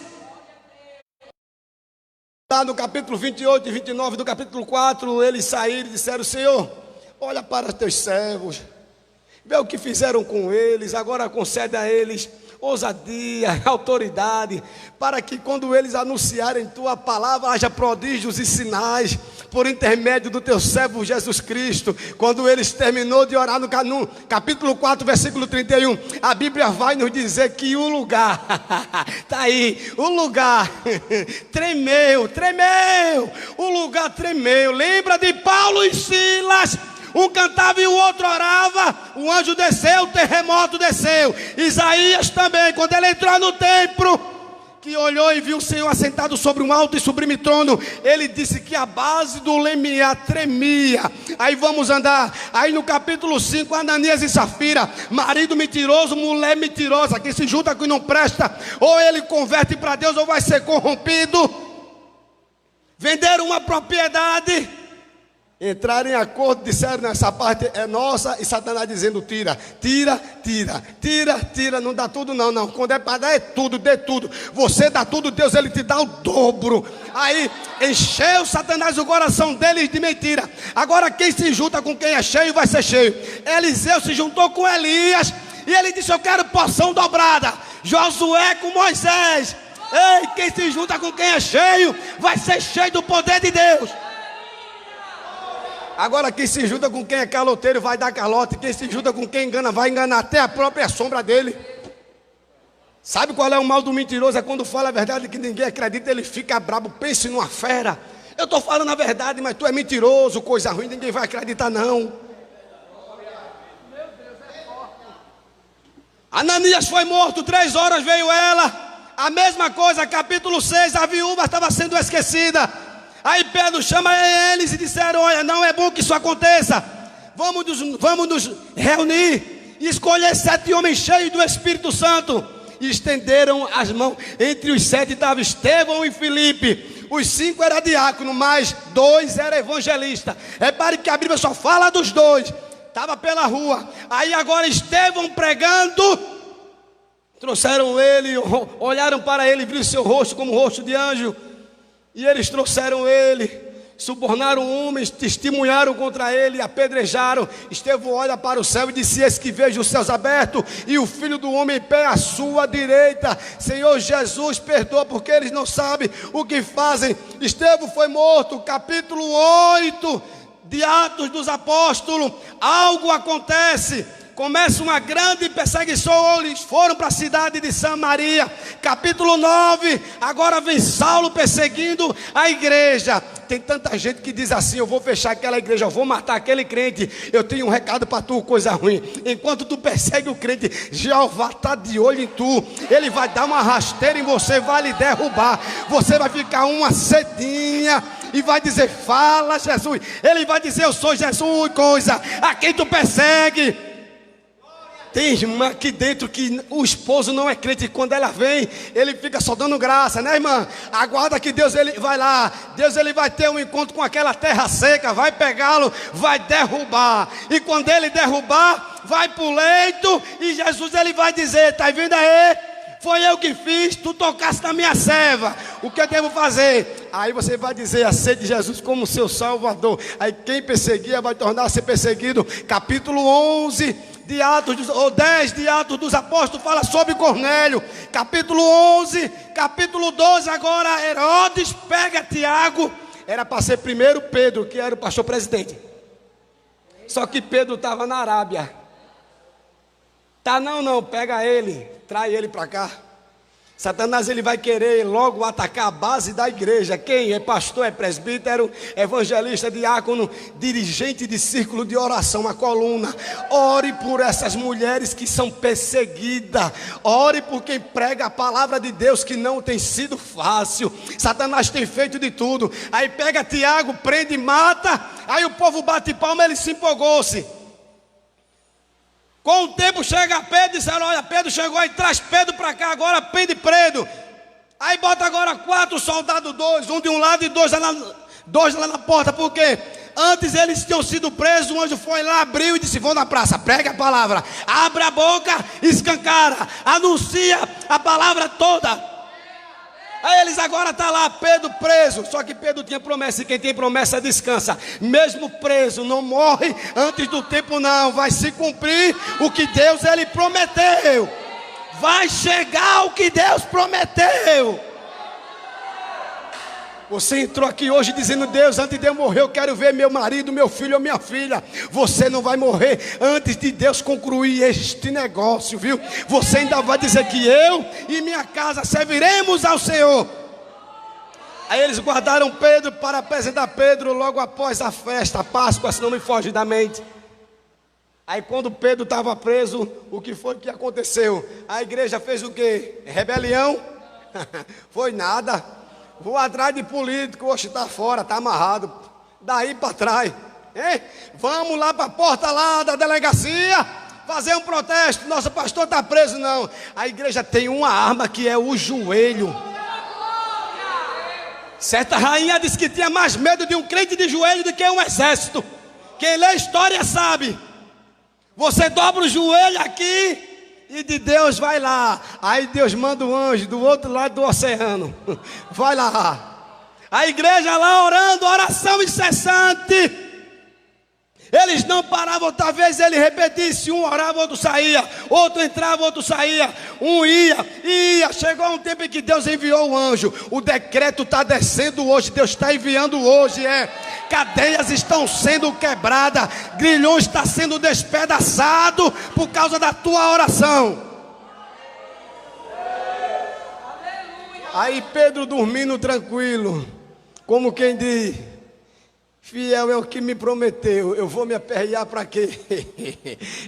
Lá no capítulo 28 e 29 do capítulo 4, eles saíram e disseram: Senhor, olha para os teus servos, vê o que fizeram com eles, agora concede a eles ousadia, autoridade, para que quando eles anunciarem tua palavra, haja prodígios e sinais, por intermédio do teu servo Jesus Cristo. Quando eles terminou de orar no capítulo 4, versículo 31, a Bíblia vai nos dizer que o lugar, está aí, o lugar tremeu, o lugar tremeu. Lembra de Paulo e Silas? Um cantava e o outro orava, o anjo desceu, o terremoto desceu. Isaías também, quando ele entrou no templo, que olhou e viu o Senhor assentado sobre um alto e sublime trono, ele disse que a base do limiar tremia. Aí vamos andar, aí no capítulo 5, Ananias e Safira, marido mentiroso, mulher mentirosa, que se junta com não presta, ou ele converte para Deus ou vai ser corrompido. Venderam uma propriedade, entraram em acordo, disseram: essa parte é nossa, e Satanás dizendo: tira, não dá tudo não, quando é para dar é tudo, dê tudo, você dá tudo, Deus ele te dá o dobro. Aí encheu Satanás o coração deles de mentira. Agora quem se junta com quem é cheio vai ser cheio. Eliseu se juntou com Elias e ele disse: eu quero porção dobrada. Josué com Moisés. Ei, quem se junta com quem é cheio vai ser cheio do poder de Deus. Agora quem se junta com quem é caloteiro vai dar calote. Quem se junta com quem engana vai enganar até a própria sombra dele. Sabe qual é o mal do mentiroso? É quando fala a verdade que ninguém acredita, ele fica brabo. Pense numa fera. Eu estou falando a verdade, mas tu é mentiroso, coisa ruim, ninguém vai acreditar não. Ananias foi morto, 3 horas veio ela. A mesma coisa, capítulo 6, a viúva estava sendo esquecida. Aí Pedro chama eles e disseram: olha, não é bom que isso aconteça. Vamos nos reunir e escolher 7 homens cheios do Espírito Santo. E estenderam as mãos. Entre os 7 estavam Estevão e Filipe. Os 5 eram diáconos, mas 2 eram evangelistas. Repare que a Bíblia só fala dos 2. Estava pela rua. Aí agora Estevão pregando. Trouxeram ele, olharam para ele, viram seu rosto como rosto de anjo. E eles trouxeram ele, subornaram homens, testemunharam contra ele, apedrejaram. Estevão olha para o céu e disse: eis que vejo os céus abertos e o Filho do Homem em pé à sua direita. Senhor Jesus, perdoa, porque eles não sabem o que fazem. Estevão foi morto. Capítulo 8 de Atos dos Apóstolos. Algo acontece. Começa uma grande perseguição. Eles foram para a cidade de Samaria. Capítulo 9. Agora vem Saulo perseguindo a igreja. Tem tanta gente que diz assim: eu vou fechar aquela igreja, eu vou matar aquele crente. Eu tenho um recado para tu, coisa ruim. Enquanto tu persegue o crente, Jeová está de olho em tu. Ele vai dar uma rasteira em você, vai lhe derrubar. Você vai ficar uma cedinha e vai dizer: fala Jesus. Ele vai dizer: eu sou Jesus, coisa a quem tu persegue. Tem irmã aqui dentro que o esposo não é crente, e quando ela vem, ele fica só dando graça, né, irmã? Aguarda que Deus ele vai lá, Deus ele vai ter um encontro com aquela terra seca, vai pegá-lo, vai derrubar. E quando ele derrubar, vai para o leito e Jesus ele vai dizer: está vendo aí? Foi eu que fiz, tu tocaste na minha serva, o que eu devo fazer? Aí você vai dizer: aceite Jesus como seu Salvador. Aí quem perseguia vai tornar a ser perseguido. Capítulo 11 de Atos, ou 10 de Atos dos Apóstolos, fala sobre Cornélio. Capítulo 11, capítulo 12, agora Herodes pega Tiago. Era para ser primeiro Pedro, que era o pastor presidente. Só que Pedro estava na Arábia. Tá, não, pega ele, traz ele para cá. Satanás ele vai querer logo atacar a base da igreja. Quem é pastor, é presbítero, evangelista, diácono, dirigente de círculo de oração, a coluna. Ore por essas mulheres que são perseguidas. Ore por quem prega a palavra de Deus, que não tem sido fácil. Satanás tem feito de tudo. Aí pega Tiago, prende e mata. Aí o povo bate palma, ele se empolgou-se. Com o tempo chega Pedro e diz: olha, Pedro chegou aí, traz Pedro para cá, agora prende Pedro. Aí bota agora 4 soldados, 2, um de um lado e 2 lá na porta. Por quê? Antes eles tinham sido presos, o anjo foi lá, abriu e disse: vão na praça, prega a palavra, abre a boca, escancara, anuncia a palavra toda. Aí eles agora estão lá, Pedro preso. Só que Pedro tinha promessa, e quem tem promessa descansa. Mesmo preso, não morre antes do tempo não. Vai se cumprir o que Deus ele prometeu. Vai chegar o que Deus prometeu. Você entrou aqui hoje dizendo: Deus, antes de eu morrer eu quero ver meu marido, meu filho ou minha filha. Você não vai morrer antes de Deus concluir este negócio, viu? Você ainda vai dizer que eu e minha casa serviremos ao Senhor. Aí eles guardaram Pedro para apresentar Pedro logo após a festa, a Páscoa, se não me foge da mente. Aí quando Pedro estava preso, o que foi que aconteceu? A igreja fez o quê? Rebelião? Foi nada. Vou atrás de político, hoje está fora, está amarrado. Daí para trás, hein? Vamos lá para a porta lá da delegacia fazer um protesto. Nosso pastor está preso, não. A igreja tem uma arma que é o joelho. Certa rainha disse que tinha mais medo de um crente de joelho do que um exército. Quem lê história sabe. Você dobra o joelho aqui e de Deus vai lá. Aí Deus manda um anjo do outro lado do oceano. Vai lá. A igreja lá orando, oração incessante. Eles não paravam, talvez ele repetisse: um orava, outro saía, outro entrava, outro saía, um ia. Chegou um tempo em que Deus enviou o anjo. O decreto está descendo hoje, Deus está enviando hoje, cadeias estão sendo quebradas, grilhões estão sendo despedaçados por causa da tua oração. Aí Pedro dormindo tranquilo, como quem diz: Fiel é o que me prometeu. Eu vou me aperrear para quê?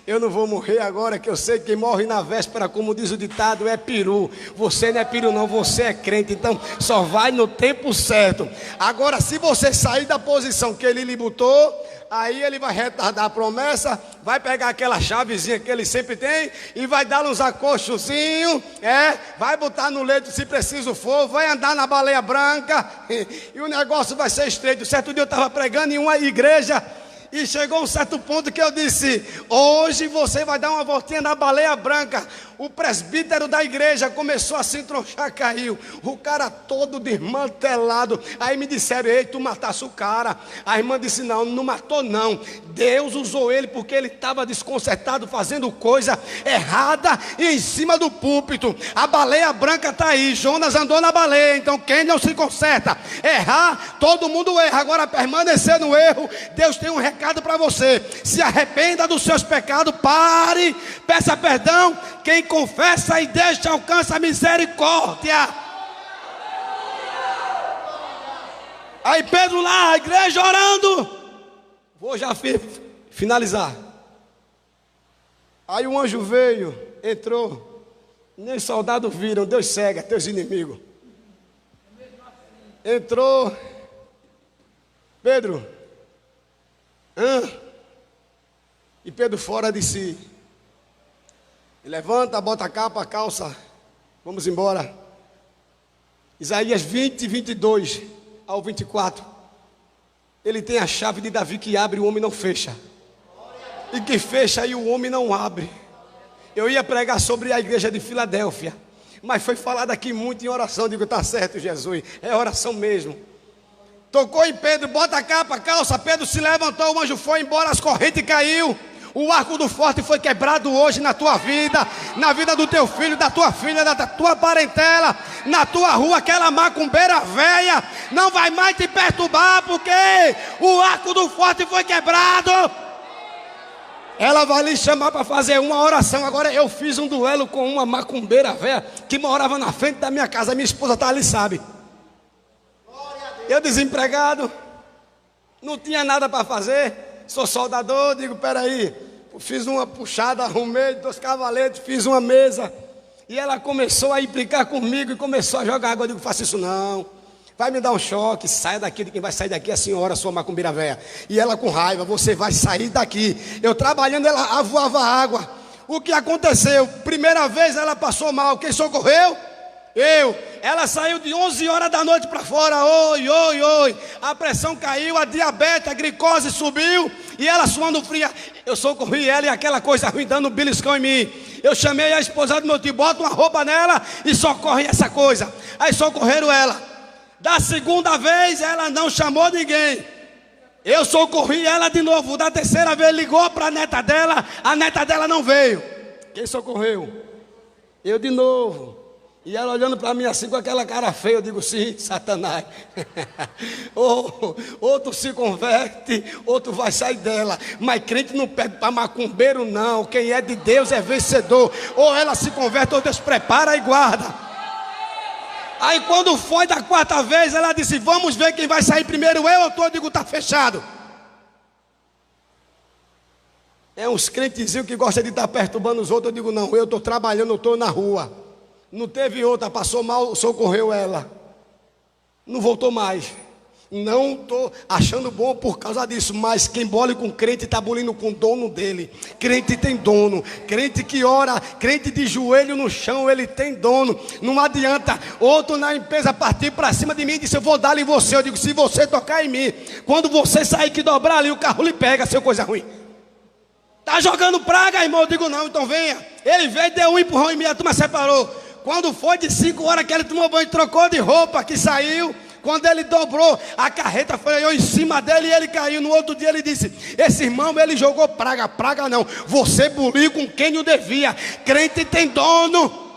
Eu não vou morrer agora, que eu sei que quem morre na véspera, como diz o ditado, é peru. Você não é peru não, você é crente. Então só vai no tempo certo. Agora, se você sair da posição que ele lhe botou, aí ele vai retardar a promessa, vai pegar aquela chavezinha que ele sempre tem e vai dar uns acochozinhos, vai botar no leito se preciso for, vai andar na baleia branca e o negócio vai ser estreito. Certo dia eu estava pregando em uma igreja e chegou um certo ponto que eu disse: hoje você vai dar uma voltinha na baleia branca. O presbítero da igreja começou a se entronchar, caiu. O cara todo desmantelado. Aí me disseram: ei, tu matasse o cara. A irmã disse: não, não matou não. Deus usou ele porque ele estava desconcertado, fazendo coisa errada e em cima do púlpito. A baleia branca está aí. Jonas andou na baleia. Então quem não se conserta? Errar, todo mundo erra. Agora permanecer no erro, Deus tem um recado para você: se arrependa dos seus pecados, pare, peça perdão. Quem confessa e deixa alcança a misericórdia. Aí Pedro lá, a igreja orando. Vou já finalizar. Aí um anjo veio, entrou. Nem os soldados viram, Deus cega teus inimigos. Entrou. Pedro. E Pedro fora de si. Levanta, bota a capa, a calça. Vamos embora. Isaías 20, 22 ao 24. Ele tem a chave de Davi que abre e o homem não fecha. E que fecha e o homem não abre. Eu ia pregar sobre a igreja de Filadélfia, mas foi falado aqui muito em oração. Digo, tá certo, Jesus, é oração mesmo. Tocou em Pedro, bota a capa, a calça. Pedro se levantou, o anjo foi embora, as correntes caiu. O arco do forte foi quebrado hoje na tua vida, na vida do teu filho, da tua filha, da tua parentela, na tua rua. Aquela macumbeira velha não vai mais te perturbar, porque o arco do forte foi quebrado. Ela vai lhe chamar para fazer uma oração. Agora eu fiz um duelo com uma macumbeira velha que morava na frente da minha casa. Minha esposa está ali, sabe? Eu desempregado, não tinha nada para fazer, sou soldador. Digo, peraí, fiz uma puxada, arrumei 2 cavaletes, fiz uma mesa. E ela começou a implicar comigo e começou a jogar água. Eu digo, faça isso não, vai me dar um choque. Saia daqui, de quem vai sair daqui é a senhora, sua macumbeira velha. E ela com raiva, você vai sair daqui. Eu trabalhando, ela avoava água. O que aconteceu? Primeira vez ela passou mal, quem socorreu? Eu. Ela saiu de 11 horas da noite para fora. Oi, oi, oi. A pressão caiu, a diabetes, a glicose subiu. E ela suando fria. Eu socorri ela e aquela coisa ruim dando um beliscão em mim. Eu chamei a esposa do meu tio, bota uma roupa nela e socorre essa coisa. Aí socorreram ela. Da segunda vez ela não chamou ninguém. Eu socorri ela de novo. Da terceira vez ligou para a neta dela não veio. Quem socorreu? Eu de novo. E ela olhando para mim assim com aquela cara feia. Eu digo, sim, Satanás. ou tu se converte, ou tu vai sair dela. Mas crente não pede para macumbeiro não. Quem é de Deus é vencedor. Ou ela se converte, ou Deus prepara e guarda. Aí quando foi da 4ª vez, ela disse, vamos ver quem vai sair primeiro, eu ou tu? Eu digo, tá fechado. É uns crentezinhos que gostam de estar perturbando os outros. Eu digo, não, eu estou trabalhando, eu estou na rua. Não teve outra, passou mal, socorreu ela. Não voltou mais. Não estou achando bom por causa disso, mas quem bole com crente está bolindo com o dono dele. Crente tem dono. Crente que ora, crente de joelho no chão, ele tem dono. Não adianta outro na empresa partir para cima de mim e disse, eu vou dar em você. Eu digo, se você tocar em mim, quando você sair que dobrar ali, o carro lhe pega, seu coisa ruim. Está jogando praga, irmão? Eu digo, não, então venha. Ele veio, deu um empurrão em mim, a turma separou. Quando foi de 5 horas que ele tomou banho, trocou de roupa, que saiu. Quando ele dobrou, a carreta freou em cima dele e ele caiu. No outro dia ele disse, esse irmão, ele jogou praga. Praga não, você buliu com quem não devia. Crente tem dono.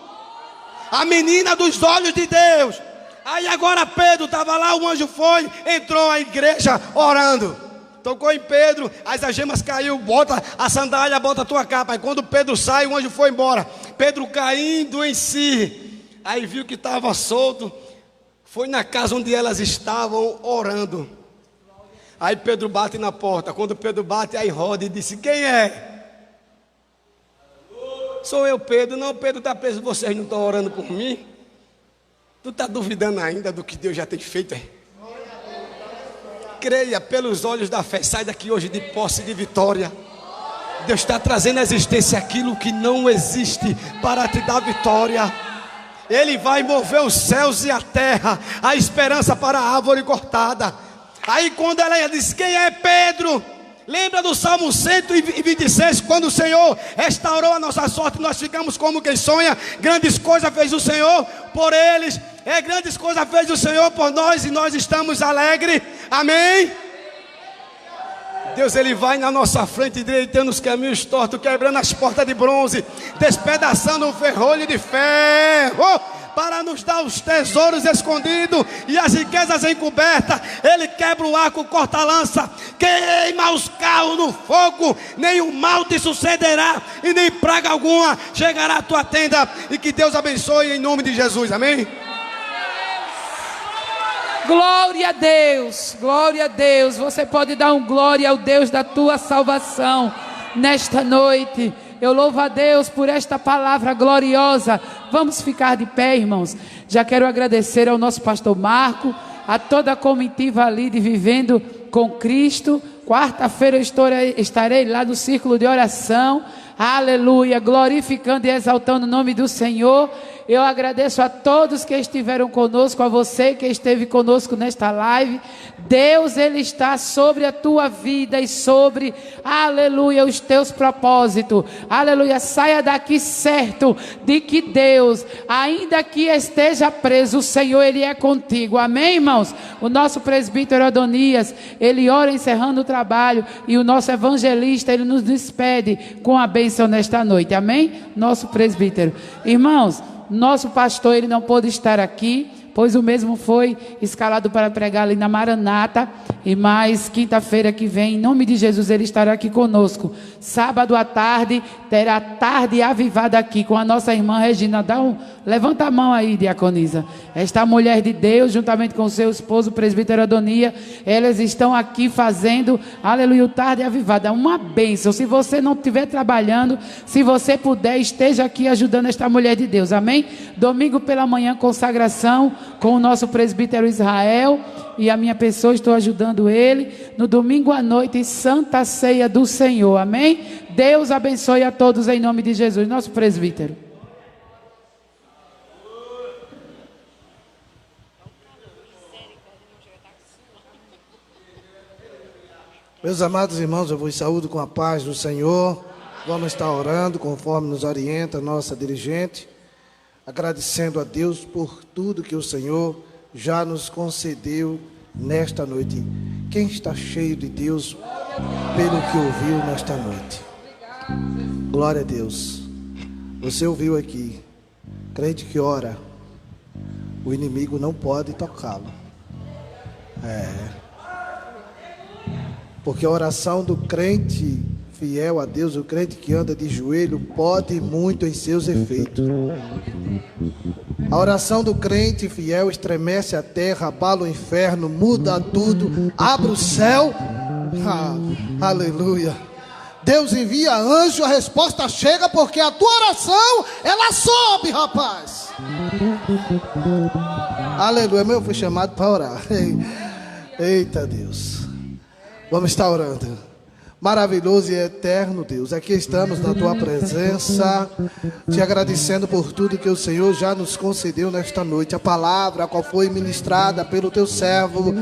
A menina dos olhos de Deus. Aí agora Pedro estava lá, o anjo foi, entrou a igreja orando. Tocou em Pedro, as algemas caiu, bota a sandália, bota a tua capa. Aí quando Pedro sai, o anjo foi embora. Pedro caindo em si, aí viu que estava solto, foi na casa onde elas estavam orando. Aí Pedro bate na porta. Quando Pedro bate, aí roda e disse: quem é? Sou eu, Pedro. Não, Pedro está preso. Vocês não estão orando por mim? Tu está duvidando ainda do que Deus já tem feito? É? Creia pelos olhos da fé. Sai daqui hoje de posse de vitória. Deus está trazendo à existência aquilo que não existe para te dar vitória. Ele vai mover os céus e a terra. A esperança para a árvore cortada. Aí quando ela disse: quem é Pedro? Lembra do Salmo 126, quando o Senhor restaurou a nossa sorte, nós ficamos como quem sonha. Grandes coisas fez o Senhor por eles, grandes coisas fez o Senhor por nós, e nós estamos alegres, amém? Deus, Ele vai na nossa frente, endireitando os caminhos tortos, quebrando as portas de bronze, despedaçando o ferrolho de ferro, para nos dar os tesouros escondidos e as riquezas encobertas. Ele quebra o arco, corta a lança, queima os carros no fogo. Nenhum mal te sucederá e nem praga alguma chegará à tua tenda. E que Deus abençoe em nome de Jesus, amém? Glória a Deus, glória a Deus. Você pode dar um glória ao Deus da tua salvação nesta noite. Eu louvo a Deus por esta palavra gloriosa. Vamos ficar de pé, irmãos. Já quero agradecer ao nosso pastor Marco, a toda a comitiva ali de Vivendo com Cristo. Quarta-feira eu estarei lá no círculo de oração. Aleluia, glorificando e exaltando o nome do Senhor. Eu agradeço a todos que estiveram conosco, a você que esteve conosco nesta live. Deus, Ele está sobre a tua vida e sobre, aleluia, os teus propósitos. Aleluia, saia daqui certo de que Deus, ainda que esteja preso, o Senhor, Ele é contigo. Amém, irmãos? O nosso presbítero Adonias, ele ora encerrando o trabalho, e o nosso evangelista, ele nos despede com a bênção nesta noite. Amém? Nosso presbítero. Irmãos, nosso pastor, ele não pôde estar aqui, pois o mesmo foi escalado para pregar ali na Maranata. E mais quinta-feira que vem, em nome de Jesus, ele estará aqui conosco. Sábado à tarde, terá tarde avivada aqui com a nossa irmã Regina. Levanta a mão aí, diaconisa. Esta mulher de Deus, juntamente com o seu esposo, o presbítero Adonia, elas estão aqui fazendo, aleluia, o tarde avivada. Uma bênção. Se você não estiver trabalhando, se você puder, esteja aqui ajudando esta mulher de Deus, amém? Domingo pela manhã, consagração com o nosso presbítero Israel e a minha pessoa, estou ajudando ele. No domingo à noite, Santa Ceia do Senhor, amém? Deus abençoe a todos em nome de Jesus. Nosso presbítero. Meus amados irmãos, eu vos saúdo com a paz do Senhor. Vamos estar orando conforme nos orienta a nossa dirigente, agradecendo a Deus por tudo que o Senhor já nos concedeu nesta noite. Quem está cheio de Deus pelo que ouviu nesta noite? Glória a Deus. Você ouviu aqui, crente que ora, o inimigo não pode tocá-lo. Porque a oração do crente fiel a Deus, o crente que anda de joelho, pode muito em seus efeitos. A oração do crente fiel estremece a terra, abala o inferno, muda tudo, abre o céu. Aleluia. Deus envia anjo, a resposta chega, porque a tua oração, ela sobe, rapaz. Aleluia. Eu fui chamado para orar. Eita Deus. Vamos estar orando. Maravilhoso e eterno Deus, aqui estamos na tua presença, te agradecendo por tudo que o Senhor já nos concedeu nesta noite. A palavra a qual foi ministrada pelo teu servo,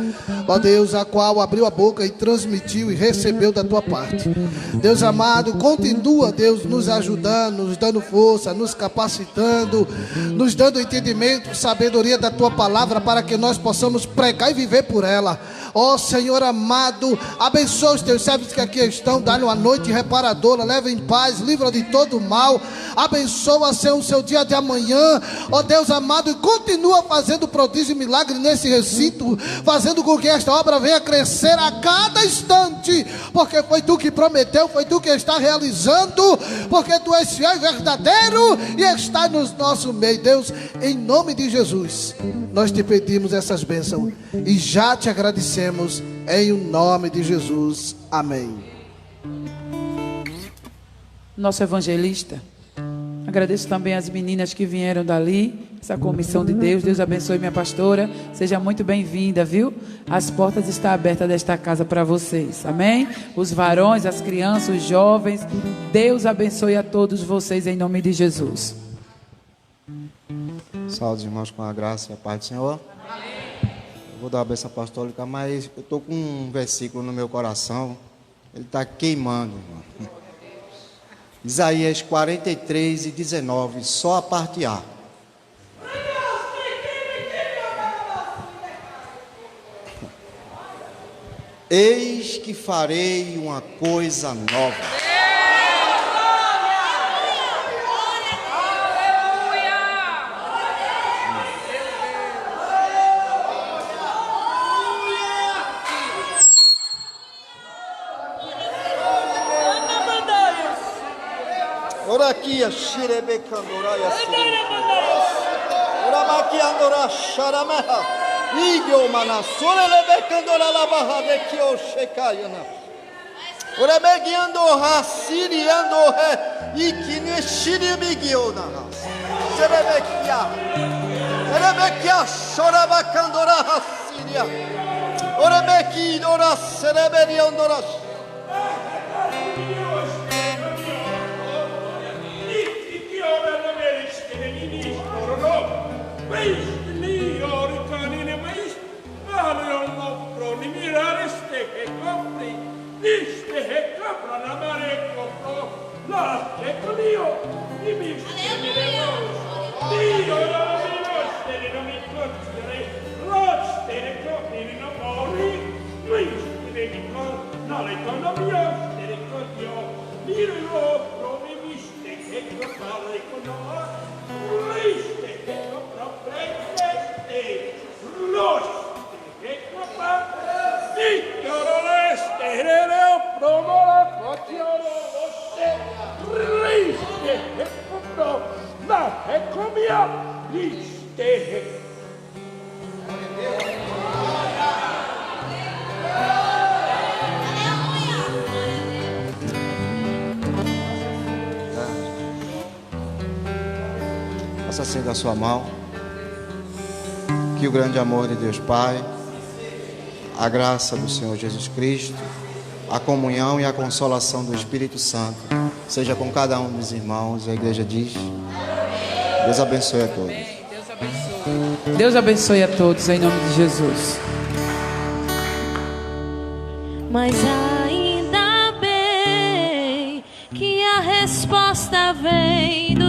ó Deus, a qual abriu a boca e transmitiu e recebeu da tua parte. Deus amado, continua, Deus, nos ajudando, nos dando força, nos capacitando, nos dando entendimento, sabedoria da tua palavra, para que nós possamos pregar e viver por ela. Ó Senhor amado, abençoa os teus servos que aqui estão, dá-lhe uma noite reparadora, leva em paz, livra de todo mal, abençoa, Senhor, o seu dia de amanhã, ó Deus amado, e continua fazendo prodígio e milagre nesse recinto, fazendo com que esta obra venha crescer a cada instante, porque foi tu que prometeu, foi tu que está realizando, porque tu és fiel e verdadeiro e está no nosso meio. Deus, em nome de Jesus, nós te pedimos essas bênçãos e já te agradecemos Em o nome de Jesus. Amém. Nosso evangelista. Agradeço também as meninas que vieram dali, essa comissão de Deus. Deus abençoe minha pastora. Seja muito bem-vinda, viu? As portas estão abertas desta casa para vocês. Amém? Os varões, as crianças, os jovens. Deus abençoe a todos vocês em nome de Jesus. Saúde, irmãos, com a graça e a paz do Senhor. Eu vou dar a bênção apostólica, mas eu estou com um versículo no meu coração. Ele está queimando, irmão. Isaías 43:19, só a parte A. Eis que farei uma coisa nova. Ora aqui a xirebe candoraia ora maqui andora xarameha igio mana sorelebe candora la barra de que o checaiana ora megiando hasiriando he ikine shiribigio na serebekia choraba candora hasiria ora meki dora sereberiandora. Faça assim da sua mão, que o grande amor de Deus Pai, a graça do Senhor Jesus Cristo, a comunhão e a consolação do Espírito Santo seja com cada um dos irmãos. A igreja diz: Deus abençoe a todos. Deus abençoe. Deus abençoe a todos em nome de Jesus. Mas ainda bem que a resposta vem do